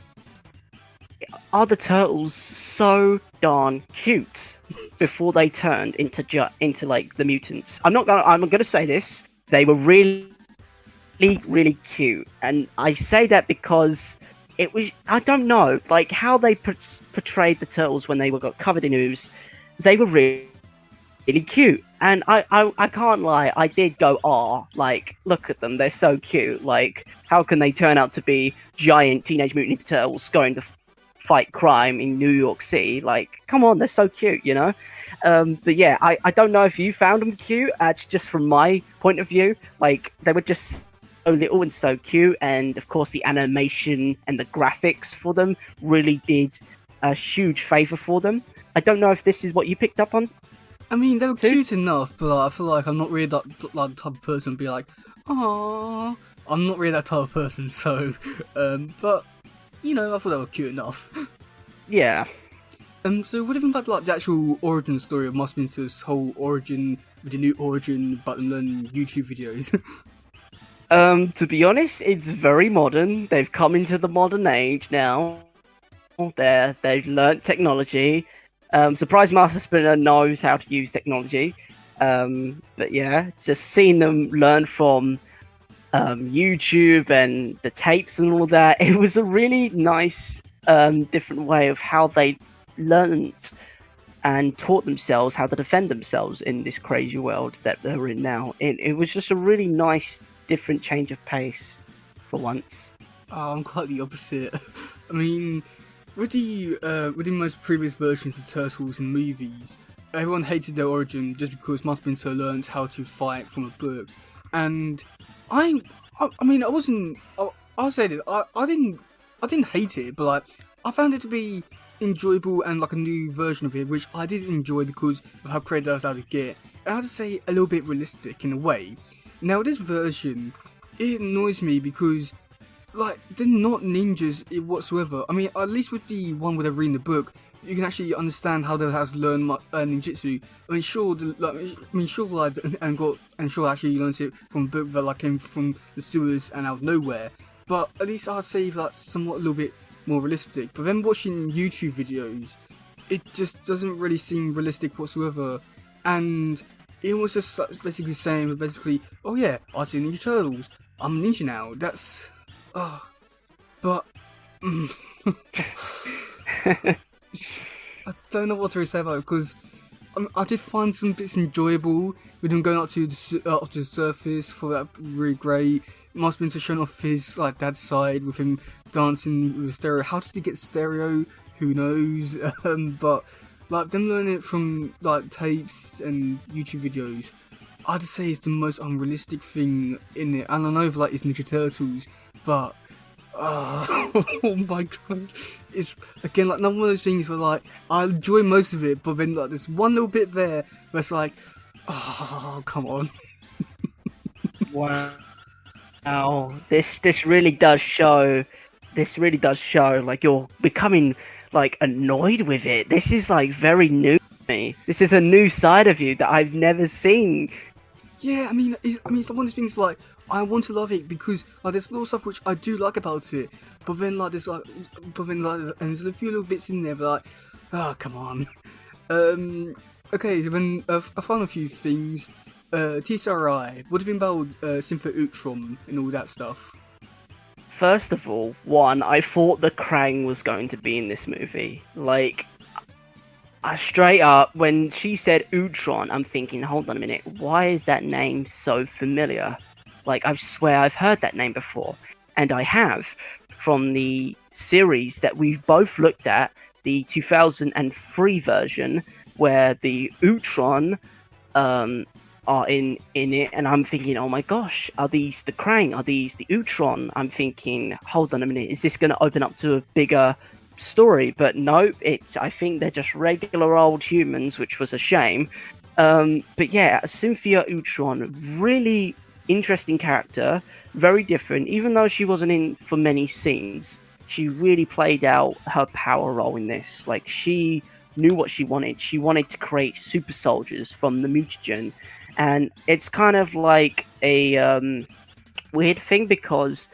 are the turtles so darn cute before they turned into like the mutants? I'm gonna say this. They were really cute, and I say that because it was, I don't know, like how they portrayed the turtles when they got covered in ooze. They were really cute, and I can't lie, I did go, like, look at them, they're so cute. Like, how can they turn out to be giant Teenage Mutant Ninja Turtles going to fight crime in New York City? Like, come on, they're so cute, you know. But yeah, I don't know if you found them cute. Just from my point of view, like, they were just so little and so cute, and of course the animation and the graphics for them really did a huge favour for them. I don't know if this is what you picked up on. I mean, they were cute enough, but I feel like I'm not really that like, type of person to be like, aww. I'm not really that type of person, so, but, you know, I thought they were cute enough. Yeah. So what do you think about like the actual origin story of Mars Splinter's whole origin, with the new origin, but learn YouTube videos? To be honest, it's very modern. They've come into the modern age now. They've learnt technology. Surprise Master Splinter knows how to use technology. But yeah, just seeing them learn from YouTube and the tapes and all that, it was a really nice different way of how they learnt and taught themselves how to defend themselves in this crazy world that they're in now. It was just a really nice different change of pace for once. Oh, I'm quite the opposite. I mean, with the most previous versions of Turtles in movies, everyone hated their origin just because Mars Splinter learned how to fight from a book. And I mean, I wasn't. I'll say this. I didn't hate it, but like, I found it to be enjoyable and like a new version of it, which I did enjoy because of how creative I was able to get. And I have to say, a little bit realistic in a way. Now, this version, it annoys me because, like, they're not ninjas whatsoever. I mean, at least with the one where they're reading the book, you can actually understand how they have to learn ninjutsu. I mean, sure, sure, actually, you learned it from a book that like came from the sewers and out of nowhere. But at least I'd say that's somewhat a little bit more realistic. But then watching YouTube videos, it just doesn't really seem realistic whatsoever, and it was just basically saying, oh yeah, I see Ninja Turtles, I'm a ninja now. That's, but I don't know what to really say about it because I did find some bits enjoyable with him going up to the surface. For that, really great. Must have been to showing off his like dad's side with him dancing with stereo. How did he get stereo? Who knows? But like them learning it from like tapes and YouTube videos, I'd say it's the most unrealistic thing in it. And I know like it's Ninja Turtles, but oh my god, it's again like another one of those things where like I enjoy most of it, but then like there's one little bit there where it's like, oh come on. Wow, this really does show. This really does show like you're becoming like annoyed with it. This is like very new to me. This is a new side of you that I've never seen. Yeah, it's one of those things like I want to love it because like there's a lot of stuff which I do like about it, but then and there's a few little bits in there, but like, oh come on. Okay, so then I found a few things. TSRI, what do you think about Sympho Utrom and all that stuff? First of all, one, I thought the Krang was going to be in this movie. Like, straight up, when she said Utron, I'm thinking, hold on a minute, why is that name so familiar? Like, I swear I've heard that name before. And I have, from the series that we've both looked at, the 2003 version, where the Utron are in it, and I'm thinking, oh my gosh, are these the Krang? Are these the Utron? I'm thinking, hold on a minute, is this going to open up to a bigger story? But no, I think they're just regular old humans, which was a shame. But yeah, Cynthia Utron, really interesting character, very different. Even though she wasn't in for many scenes, she really played out her power role in this. Like, she knew what she wanted. She wanted to create super soldiers from the mutagen, and it's kind of like a weird thing because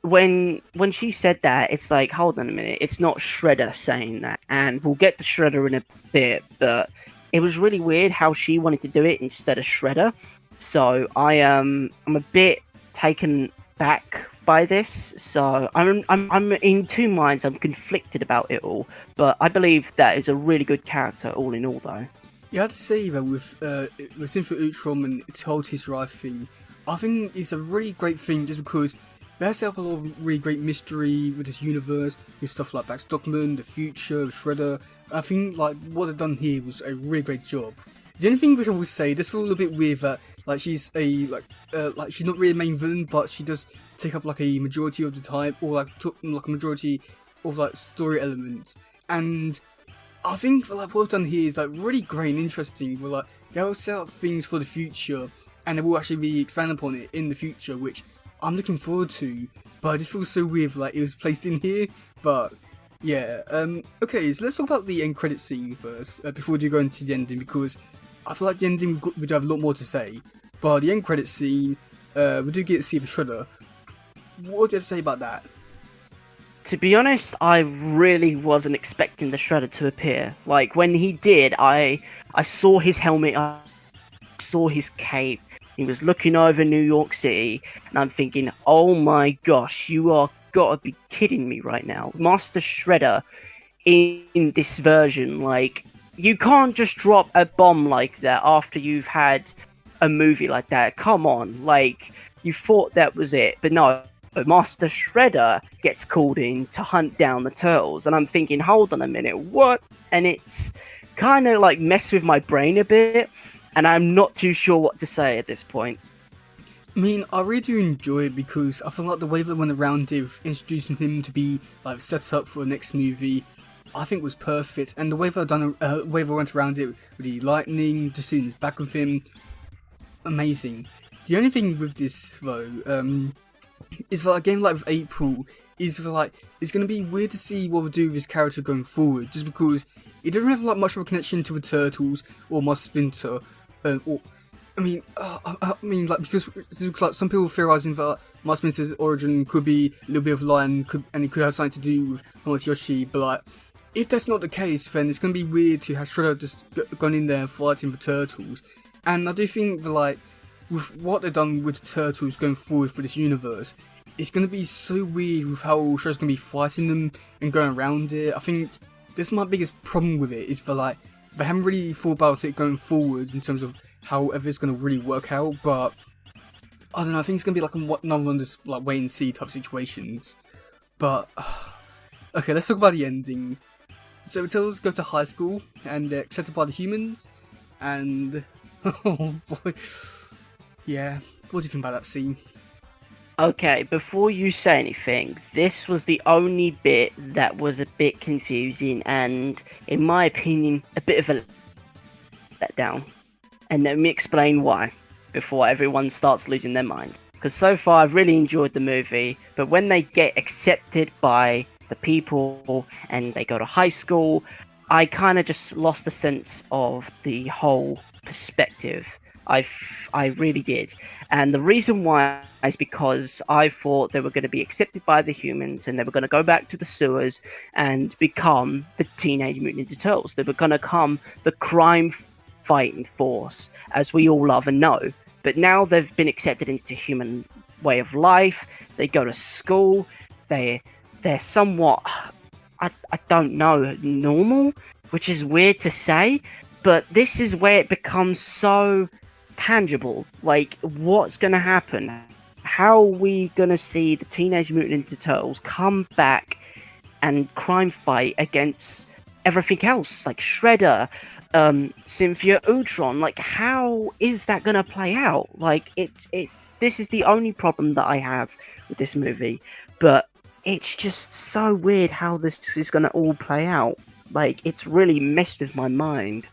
when she said that, it's like, hold on a minute, it's not Shredder saying that, and we'll get to Shredder in a bit, but it was really weird how she wanted to do it instead of Shredder. So I'm a bit taken back by this. So I'm in two minds. I'm conflicted about it all, but I believe that is a really good character all in all, though. You have to say that with Sympho Utrom and its whole Tesseract thing, I think it's a really great thing just because they set up a lot of really great mystery with this universe, with stuff like Black Stockman, the future, Shredder. I think like what they've done here was a really great job. The only thing which I will say, this feels a little bit weird that like she's she's not really a main villain, but she does take up like a majority of the time, or like a majority of like story elements. And I think like what they've done here is like really great and interesting. Where like they'll set up things for the future, and they will actually be expanded upon it in the future, which I'm looking forward to. But it just feels so weird like it was placed in here. But yeah, okay, so let's talk about the end credit scene first before we do go into the ending, because I feel like the ending we do have a lot more to say. But the end credit scene, we do get to see the Shredder. What do you have to say about that? To be honest, I really wasn't expecting the Shredder to appear. Like, when he did, I saw his helmet, I saw his cape, he was looking over New York City, and I'm thinking, oh my gosh, you are gotta be kidding me right now. Master Shredder in this version, like, you can't just drop a bomb like that after you've had a movie like that. Come on, like, you thought that was it, but no. Master Shredder gets called in to hunt down the turtles, and I'm thinking, hold on a minute, what? And it's kind of like messed with my brain a bit, and I'm not too sure what to say at this point. I mean, I really do enjoy it because I feel like the way they went around it, introducing him to be like set up for the next movie, I think was perfect. And the way they went around it with the lightning, just seeing the back of him, amazing. The only thing with this though, is that a game like with April is that like it's gonna be weird to see what we do with his character going forward, just because it doesn't have like much of a connection to the Turtles or Master Splinter, because like some people theorizing that Master Splinter's origin could be a little bit of lion, and it could have something to do with Yoshi. But like, if that's not the case, then it's gonna be weird to have Shredder just gone in there and fighting the Turtles. And I do think that like, with what they've done with the Turtles going forward for this universe, it's going to be so weird with how Shredder's going to be fighting them and going around it. I think this is my biggest problem with it, is that like, they haven't really thought about it going forward in terms of how it's going to really work out, but I don't know, I think it's going to be like another one of those like wait and see type situations. But okay, let's talk about the ending. So the Turtles go to high school and they're accepted by the humans, and oh boy. Yeah, what do you think about that scene? Okay, before you say anything, this was the only bit that was a bit confusing and, in my opinion, a bit of a letdown. And let me explain why, before everyone starts losing their mind. Because so far I've really enjoyed the movie, but when they get accepted by the people and they go to high school, I kind of just lost the sense of the whole perspective. I really did. And the reason why is because I thought they were going to be accepted by the humans and they were going to go back to the sewers and become the Teenage Mutant Ninja Turtles. They were going to become the crime fighting force, as we all love and know. But now they've been accepted into human way of life. They go to school. They're somewhat, I don't know, normal, which is weird to say. But this is where it becomes so tangible. Like, what's going to happen? How are we going to see the Teenage Mutant Ninja Turtles come back and crime fight against everything else, like Shredder, Cynthia Utron? Like, how is that going to play out? Like, this is the only problem that I have with this movie, but it's just so weird how this is going to all play out. Like, it's really messed with my mind.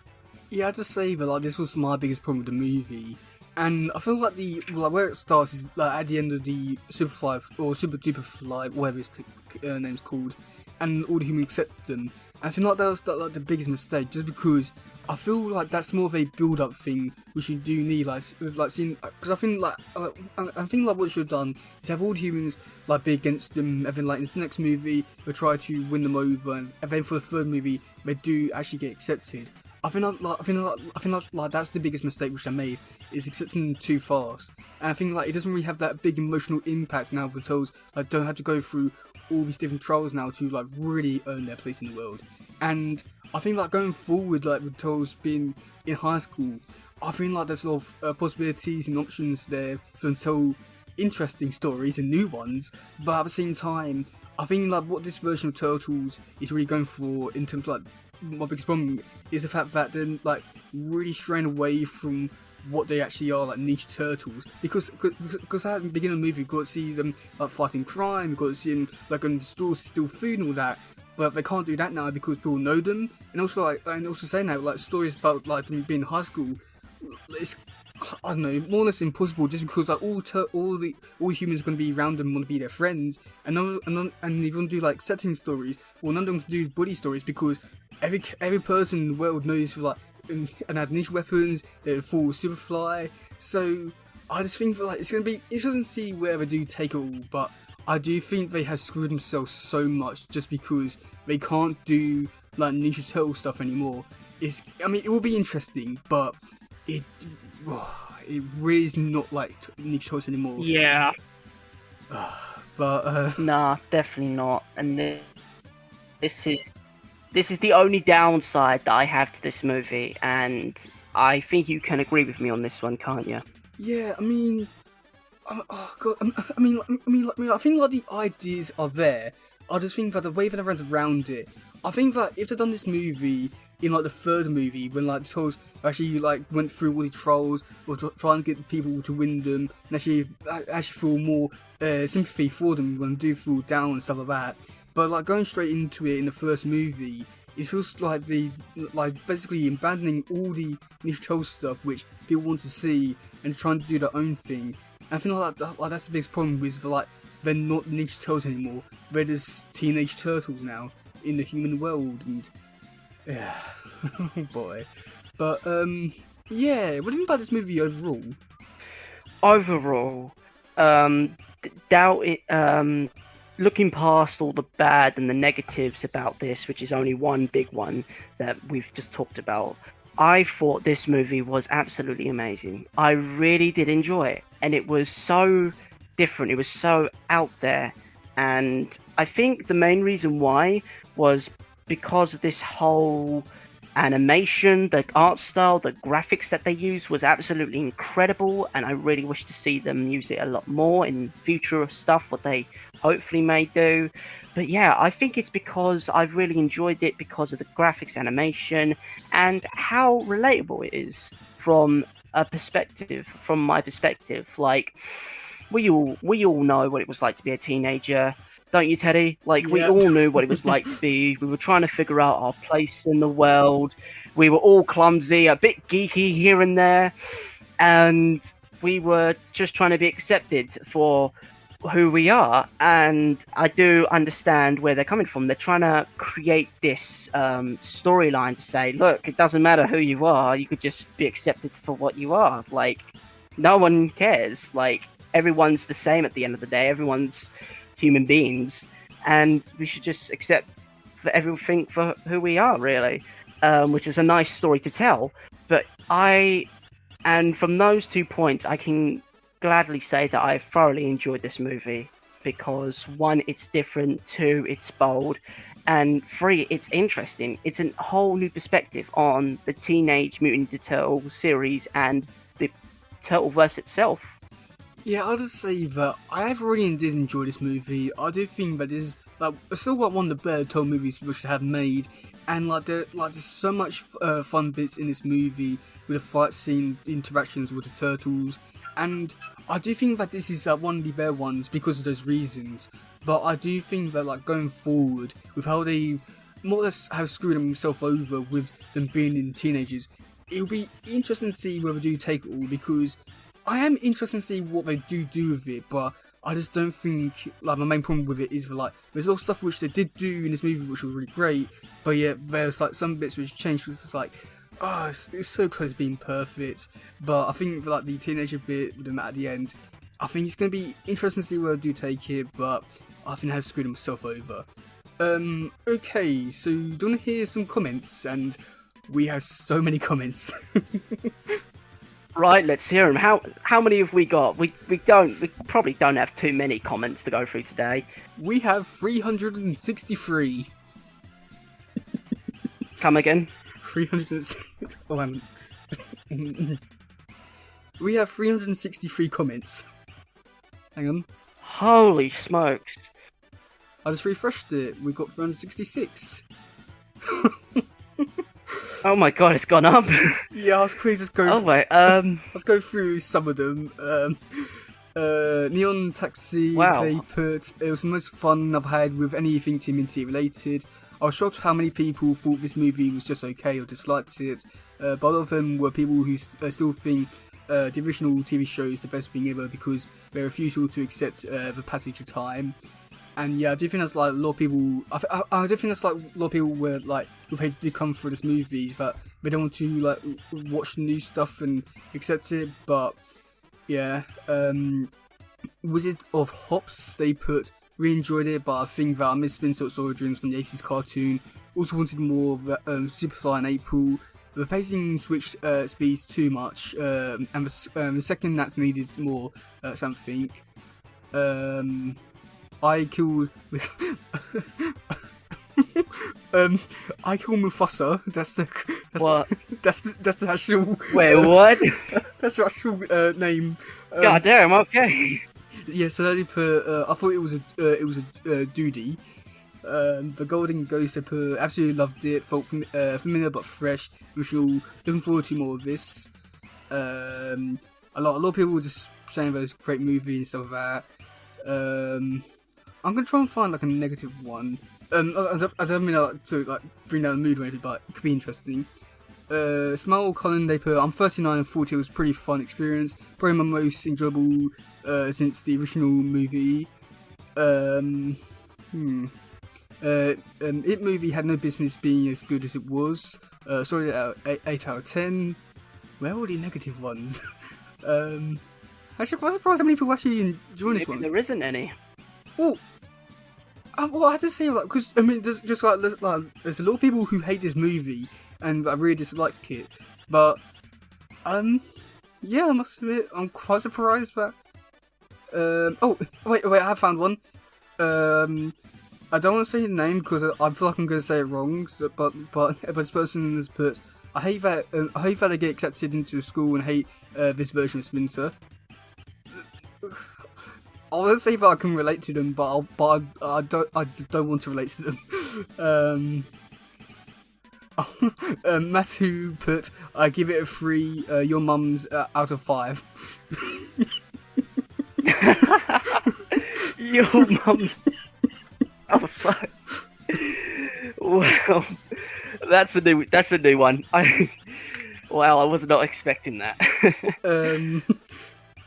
Yeah, I have to say that like this was my biggest problem with the movie, and I feel like where it starts is like at the end of the Superfly or Super Duper Fly, whatever its name's called, and all the humans accept them. And I feel like that was like the biggest mistake, just because I feel like that's more of a build-up thing which you do need, like seeing, because I think like what you should have done is have all the humans like be against them, and then like in the next movie they try to win them over, and then for the third movie they do actually get accepted. I think like that's the biggest mistake which I made, is accepting them too fast. And I think like it doesn't really have that big emotional impact now. The Turtles like don't have to go through all these different trials now to like really earn their place in the world. And I think like going forward, like with Turtles being in high school, I think like there's a lot of possibilities and options there for them to tell interesting stories and new ones. But at the same time, I think like what this version of Turtles is really going for in terms of like my biggest problem is the fact that they're like really straying away from what they actually are, like Ninja Turtles, because at the beginning of the movie you got to see them like fighting crime, you got to see them like in the stores steal food and all that, but they can't do that now because people know them. And also saying that like stories about like them being in high school, it's, I don't know, more or less impossible, just because like all humans are going to be around them and want to be their friends, and if you want to do like setting stories, well, none of them can do bully stories because every person in the world knows like and have niche weapons, they're full Superfly. So I just think that like it's going to be interesting to see where they do take it all, but I do think they have screwed themselves so much just because they can't do like Ninja Turtle stuff anymore. I mean, it will be interesting, but it really is not like Ninja Turtles anymore. Yeah. But Nah, definitely not. And this is the only downside that I have to this movie, and I think you can agree with me on this one, can't you? yeah, I mean, oh god, I think like the ideas are there. I just think that the way that they ran around it, I think that if they'd done this movie in like the third movie, when like the Trolls actually like went through all the trolls or trying to get people to win them, and actually feel more sympathy for them when they do fall down and stuff like that. But like going straight into it in the first movie, it feels like basically abandoning all the Ninja Turtle stuff which people want to see and trying to do their own thing. And I think like that's the biggest problem with like they're not Ninja Turtles anymore. They're just teenage turtles now in the human world, and yeah, boy. But yeah, what do you think about this movie overall? Overall, doubt it. Looking past all the bad and the negatives about this, which is only one big one that we've just talked about, I thought this movie was absolutely amazing. I really did enjoy it, and it was so different. It was so out there, and I think the main reason why was because of this whole animation, the art style, the graphics that they used was absolutely incredible, and I really wish to see them use it a lot more in future stuff, what they hopefully may do. But yeah, I think it's because I've really enjoyed it because of the graphics, animation, and how relatable it is from my perspective. Like, we all know what it was like to be a teenager, don't you, Teddy? Like, we all knew what it was like to be. We were trying to figure out our place in the world. We were all clumsy, a bit geeky here and there, and we were just trying to be accepted for who we are, and I do understand where they're coming from. They're trying to create this storyline to say, look, it doesn't matter who you are, you could just be accepted for what you are. Like, no one cares. Like, everyone's the same at the end of the day. Everyone's human beings, and we should just accept for everything for who we are, really. Which is a nice story to tell. But and from those 2 points, I can gladly say that I thoroughly enjoyed this movie because 1, it's different, 2, it's bold, and 3, it's interesting. It's a whole new perspective on the Teenage Mutant Ninja Turtle series and the Turtleverse itself. Yeah, I'll just say that I really did enjoy this movie. I do think that this is still one of the better Turtle movies we should have made, and there's so much fun bits in this movie with the fight scene, the interactions with the turtles, and I do think that this is one of the better ones because of those reasons. But I do think that going forward with how they more or less have screwed themselves over with them being in teenagers, it'll be interesting to see whether they do take it all, because I am interested to see what they do with it, but I just don't think, my main problem with it is there's all stuff which they did do in this movie which was really great, but yet there's some bits which changed, which is it's so close to being perfect. But I think for the teenager bit with them at the end, I think it's going to be interesting to see where they do take it, but I think they have screwed themselves over. Okay, so do you want to hear some comments? And we have so many comments. Right, let's hear them. How many have we got? We probably don't have too many comments to go through today. We have 363. Come again? 300. We have 363 comments. Hang on. Holy smokes! I just refreshed it. We got 366. Oh my god, it's gone up. Yeah, I was quickly just go. Oh wait, let's go through some of them. Neon Taxi. Wow. They put it was the most fun I've had with anything TMNT related. I was shocked how many people thought this movie was just okay or disliked it. But a lot of them were people who still think the original TV show is the best thing ever because their refusal to accept the passage of time. And yeah, I do think that's a lot of people. I do think that's a lot of people were who've hated to come through this movie that they don't want to watch new stuff and accept it. But yeah, Wizard of Hops, they put really enjoyed it, but I think that I missed Spin's origins from the 80s cartoon. Also wanted more of Superfly and April. The pacing switched speeds too much, and the second that's needed more something. I killed with I killed Mufasa. That's the actual. Wait, what? That's the actual name. God damn. Okay. Yeah, so they put. I thought it was a duty. The Golden Ghost, they put. Absolutely loved it. Felt familiar but fresh. Looking forward to more of this. A lot of people were just saying that it was a great movie and stuff like that. I'm gonna try and find a negative one. I don't mean to bring down the mood or anything, but it could be interesting. Smile Colin, they put, I'm 39 and thought it was a pretty fun experience. Probably my most enjoyable since the original movie. It movie had no business being as good as it was. Sorry, 8 out of 10. Where are all the negative ones? Actually, I was surprised how many people actually enjoy this one. There isn't any. Well, I had to say because there's there's a lot of people who hate this movie, and I really disliked it. But yeah, I must admit, I'm quite surprised that. Oh wait, I have found one. I don't want to say the name because I feel like I'm going to say it wrong. So, but this person has put, I hate that they get accepted into school and hate this version of Spencer. I want to say that I can relate to them, but I just don't want to relate to them. Matthew put, I give it a 3. Your mum's out of 5. Your mum's. Oh fuck! Well, that's a new one. Wow, I was not expecting that. Okay.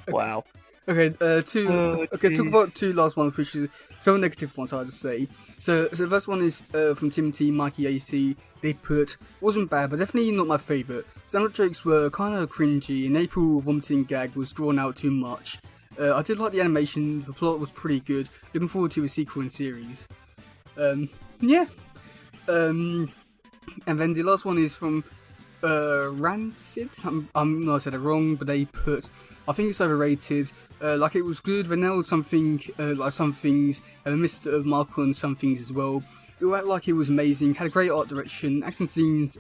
Wow. Okay, Oh, talk about jeez. two last ones, which is some negative ones, I'd say. So the first one is from Timothy, Mikey AC. They put wasn't bad, but definitely not my favourite. Some of the jokes were kind of cringy, and April vomiting gag was drawn out too much. I did like the animation, the plot was pretty good. Looking forward to a sequel in series. Yeah. Um, and then the last one is from Rancid. I'm not said it wrong, but they put. I think it's overrated. Like it was good. They nailed something, like some things, and missed a mark on some things as well. It acted like it was amazing. Had a great art direction, action scenes,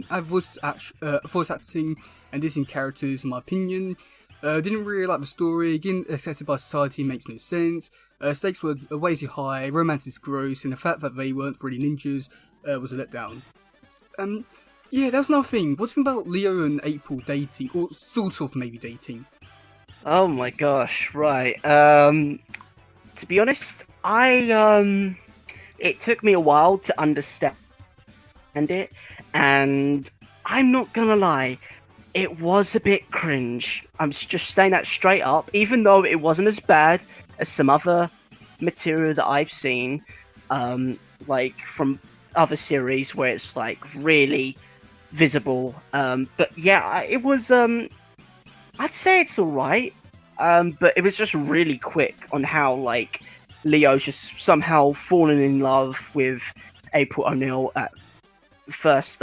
had voice acting, and dissing characters. In my opinion, didn't really like the story. Getting accepted by society makes no sense. Stakes were way too high. Romance is gross, and the fact that they weren't really ninjas was a letdown. Um, yeah, that's another thing. What do you think about Leo and April dating, or sort of maybe dating? Oh my gosh, right. To be honest, it took me a while to understand it, and I'm not gonna lie, it was a bit cringe. I'm just saying that straight up, even though it wasn't as bad as some other material that I've seen, like from other series where it's like really visible. But yeah, it was. I'd say it's alright. But it was just really quick on how like Leo's just somehow fallen in love with April O'Neil at first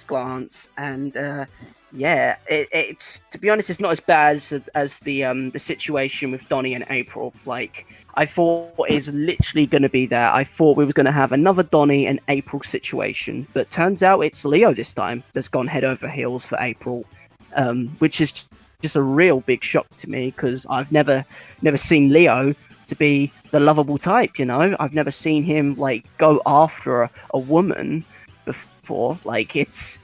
glance, and yeah, it's to be honest, it's not as bad as the situation with Donnie and April. Like I thought is literally going to be there. I thought we were going to have another Donnie and April situation, but turns out it's Leo this time that's gone head over heels for April, which is just a real big shock to me because I've never seen Leo to be the lovable type. You know, I've never seen him like go after a woman before. Like it's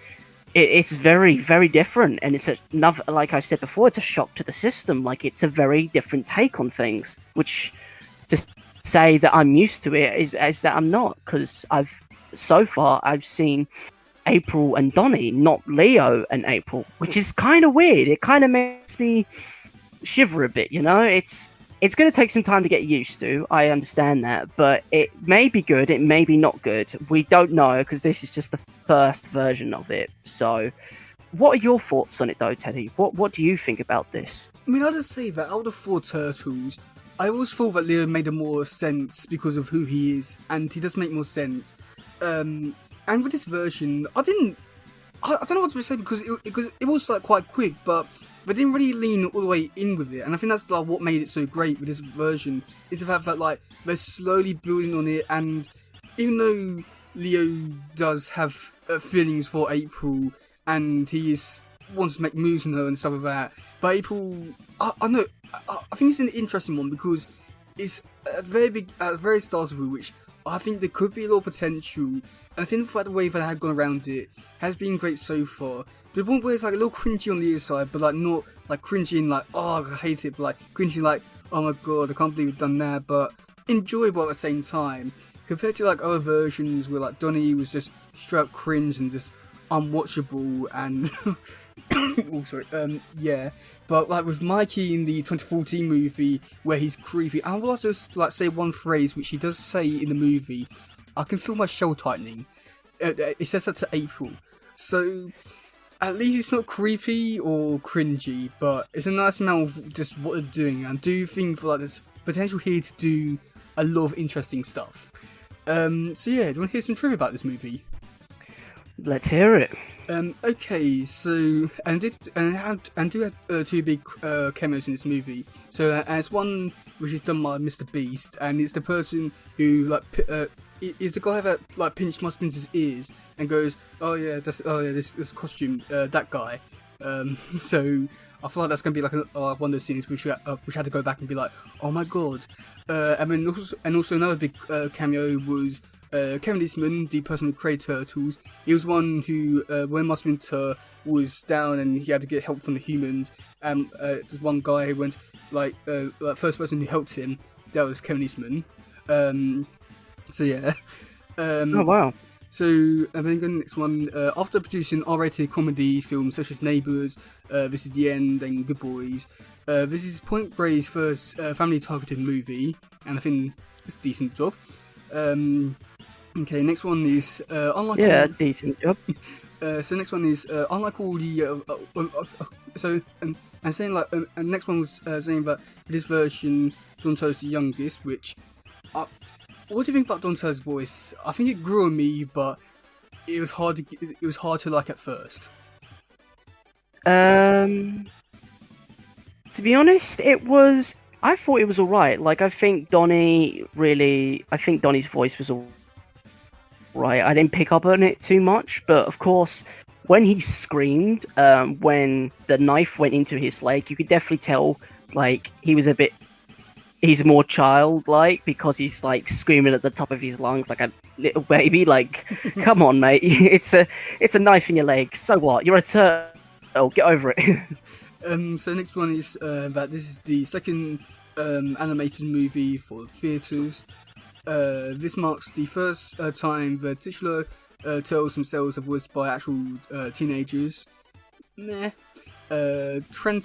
very very different, and it's another, like I said before, it's a shock to the system. Like it's a very different take on things, which to say that I'm used to it is that I'm not, because I've seen April and Donnie, not Leo and April, which is kind of weird. It kind of makes me shiver a bit, you know? It's going to take some time to get used to. I understand that, but it may be good, it may be not good. We don't know because this is just the first version of it. So, what are your thoughts on it, though, Teddy? What do you think about this? I mean, I'll just say that out of the four turtles, I always thought that Leo made more sense because of who he is, and he does make more sense. And with this version, I don't know what to say because it was like quite quick, but they didn't really lean all the way in with it, and I think that's like what made it so great with this version is the fact that like they're slowly building on it, and even though Leo does have feelings for April and wants to make moves on her and stuff like that, but April, I know, I think it's an interesting one because it's at the very start of it, which I think there could be a lot of potential, and I think the way that I had gone around it has been great so far. To the point where it's like a little cringy on the other side, but like not like cringy and like, oh I hate it, but like cringy like, oh my god, I can't believe we've done that, but enjoyable at the same time. Compared to like other versions where like Donnie was just straight up cringe and just unwatchable and oh sorry, yeah. But like with Mikey in the 2014 movie where he's creepy, I will also like say one phrase which he does say in the movie. I can feel my shell tightening. It says that to April. So at least it's not creepy or cringy, but it's a nice amount of just what they're doing. And I do think like there's potential here to do a lot of interesting stuff. So yeah, do you want to hear some trivia about this movie? Let's hear it. Okay, so and do have two big cameos in this movie. So as one which is done by Mr. Beast, and it's the person who like is the guy that like pinched Muskin's ears and goes, this costume, that guy. So I feel like that's gonna be like one of those scenes which had to go back and be like, oh my god. And also another big cameo was Kevin Eastman, the person who created Turtles. He was one who, when Musminter was down and he had to get help from the humans, and there's one guy who went, like first person who helped him, that was Kevin Eastman. So yeah. Oh wow. So, and then the next one, after producing R-rated comedy films such as Neighbours, This Is the End, and Good Boys, This is Point Break's first family-targeted movie, and I think it's a decent job. Okay, next one is unlike all... decent job. So next one is unlike all the and saying like and next one was saying that this version Donatello's the youngest, which what do you think about Donatello's voice? I think it grew on me, but it was hard to like at first. To be honest, I thought it was alright. Like, I think Donnie's voice was alright. I didn't pick up on it too much, but of course, when he screamed, when the knife went into his leg, you could definitely tell, like, he's more childlike because he's, like, screaming at the top of his lungs like a little baby. Like, come on, mate, it's a knife in your leg. So what? You're a turtle. Get over it. So next one is that this is the second animated movie for theatres. This marks the first time the titular turtles themselves are voiced by actual teenagers. Meh. Trent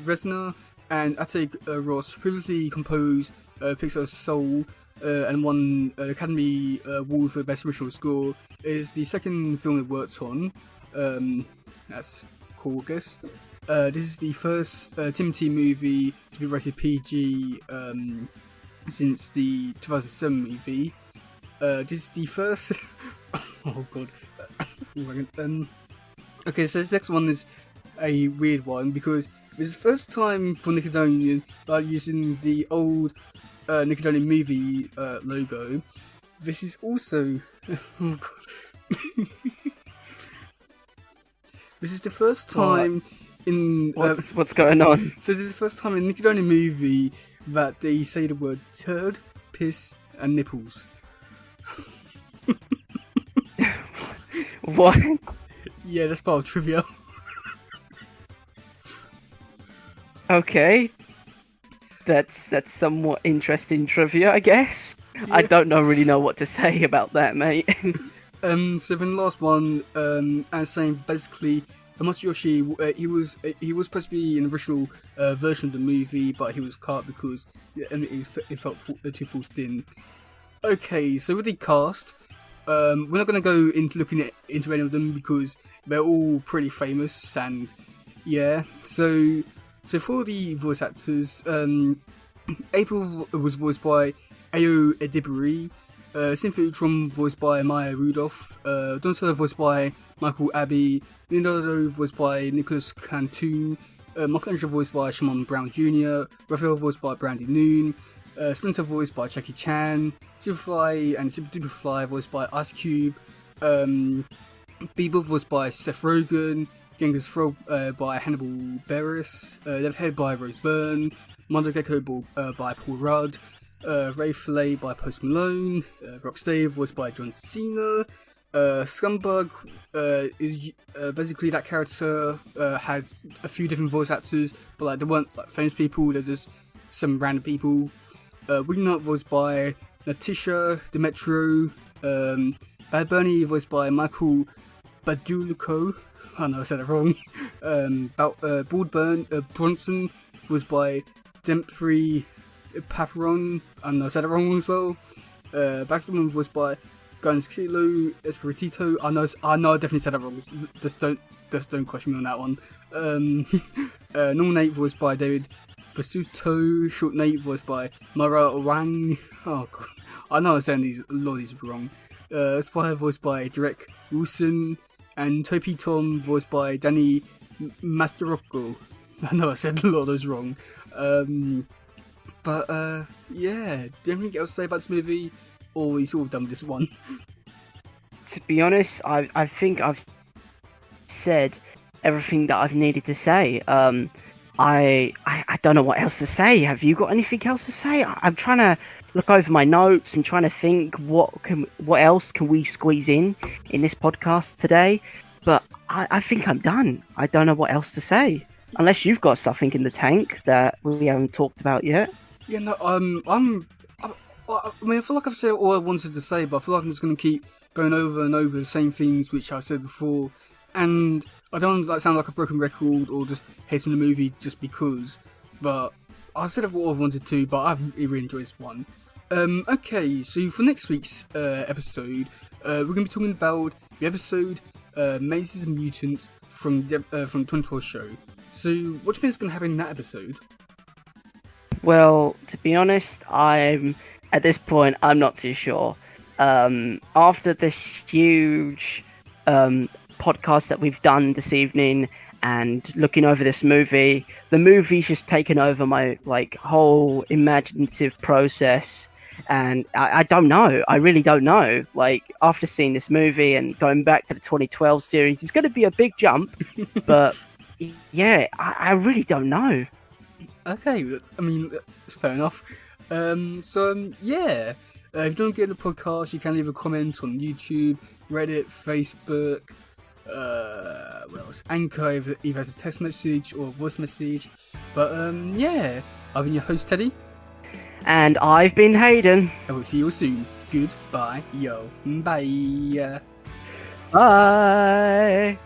Reznor and Attic Ross previously composed Pixar's Soul and won an Academy Award for Best Original Score. It is the second film they worked on. That's cool, I guess. This is the first Timothy movie to be rated PG since the 2007 movie. This is the first... oh god. Okay, so this next one is a weird one because this is the first time for Nickelodeon using the old Nickelodeon movie logo. This is also... oh god. This is the first time in... what's going on? So this is the first time in Nickelodeon movie that they say the word turd, piss, and nipples. What? Yeah, that's part of trivia. Okay. That's somewhat interesting trivia, I guess. Yeah. I don't really know what to say about that, mate. So then the last one, and saying basically, Masayoshi, he was supposed to be an original version of the movie, but he was cut because it felt too forced in. Okay, so with the cast, we're not going to go into looking into any of them because they're all pretty famous, and yeah. So for the voice actors, April was voiced by Ayo Edebiri. Cynthia Utrom voiced by Maya Rudolph, Donatello voiced by Michael Abbey, Leonardo voiced by Nicholas Cantoon, Michelangelo voiced by Shimon Brown Jr., Raphael voiced by Brandy Noon, Splinter voiced by Jackie Chan, Superfly and Super Duperfly voiced by Ice Cube, Bebop voiced by Seth Rogen, Genghis Frog by Hannibal Buress, Leatherhead by Rose Byrne, Mondo Gecko by Paul Rudd, Ray Fillet by Post Malone, Rocksteady voiced by John Cena, Scumbag is basically that character had a few different voice actors, but like they weren't like famous people, they're just some random people. Wingnut voiced by Natisha Demetrio, Bad Bunny voiced by Michael Baduluco, I know I said it wrong, Bald Bronson voiced by Dempsey Paparon, I know I said it wrong as well. Baxterman voiced by Gonzalo Esperitito, I know I definitely said that wrong. Just don't question me on that one. Normal Nate voiced by David Fasuto, Short Nate voiced by Mara Wang. Oh god, I know I'm saying a lot of these wrong. Spire voiced by Derek Wilson, and Topi Tom voiced by Danny Masterocco. I know I said a lot of those wrong. But yeah, do you have anything else to say about this movie, or are you sort of done with this one? To be honest, I think I've said everything that I've needed to say. I don't know what else to say. Have you got anything else to say? I'm trying to look over my notes and trying to think what else can we squeeze in this podcast today. But I think I'm done. I don't know what else to say. Unless you've got something in the tank that we haven't talked about yet. Yeah, no, I mean, I feel like I've said all I wanted to say, but I feel like I'm just going to keep going over and over the same things which I said before. And I don't want to sound like a broken record or just hating the movie just because, but I said what I wanted to, but I've really enjoyed this one. Okay, so for next week's episode, we're going to be talking about the episode Mazes and Mutants from the 2012 show. So, what do you think is going to happen in that episode? Well, to be honest, at this point, I'm not too sure. After this huge podcast that we've done this evening and looking over this movie, the movie's just taken over my whole imaginative process, and I don't know. I really don't know. After seeing this movie and going back to the 2012 series, it's going to be a big jump, but yeah, I really don't know. Okay, I mean, it's fair enough. Yeah. If you don't get the podcast, you can leave a comment on YouTube, Reddit, Facebook, what else? Anchor, either as a text message or a voice message. But yeah, I've been your host, Teddy. And I've been Hayden. And we'll see you all soon. Goodbye, yo. Bye. Bye.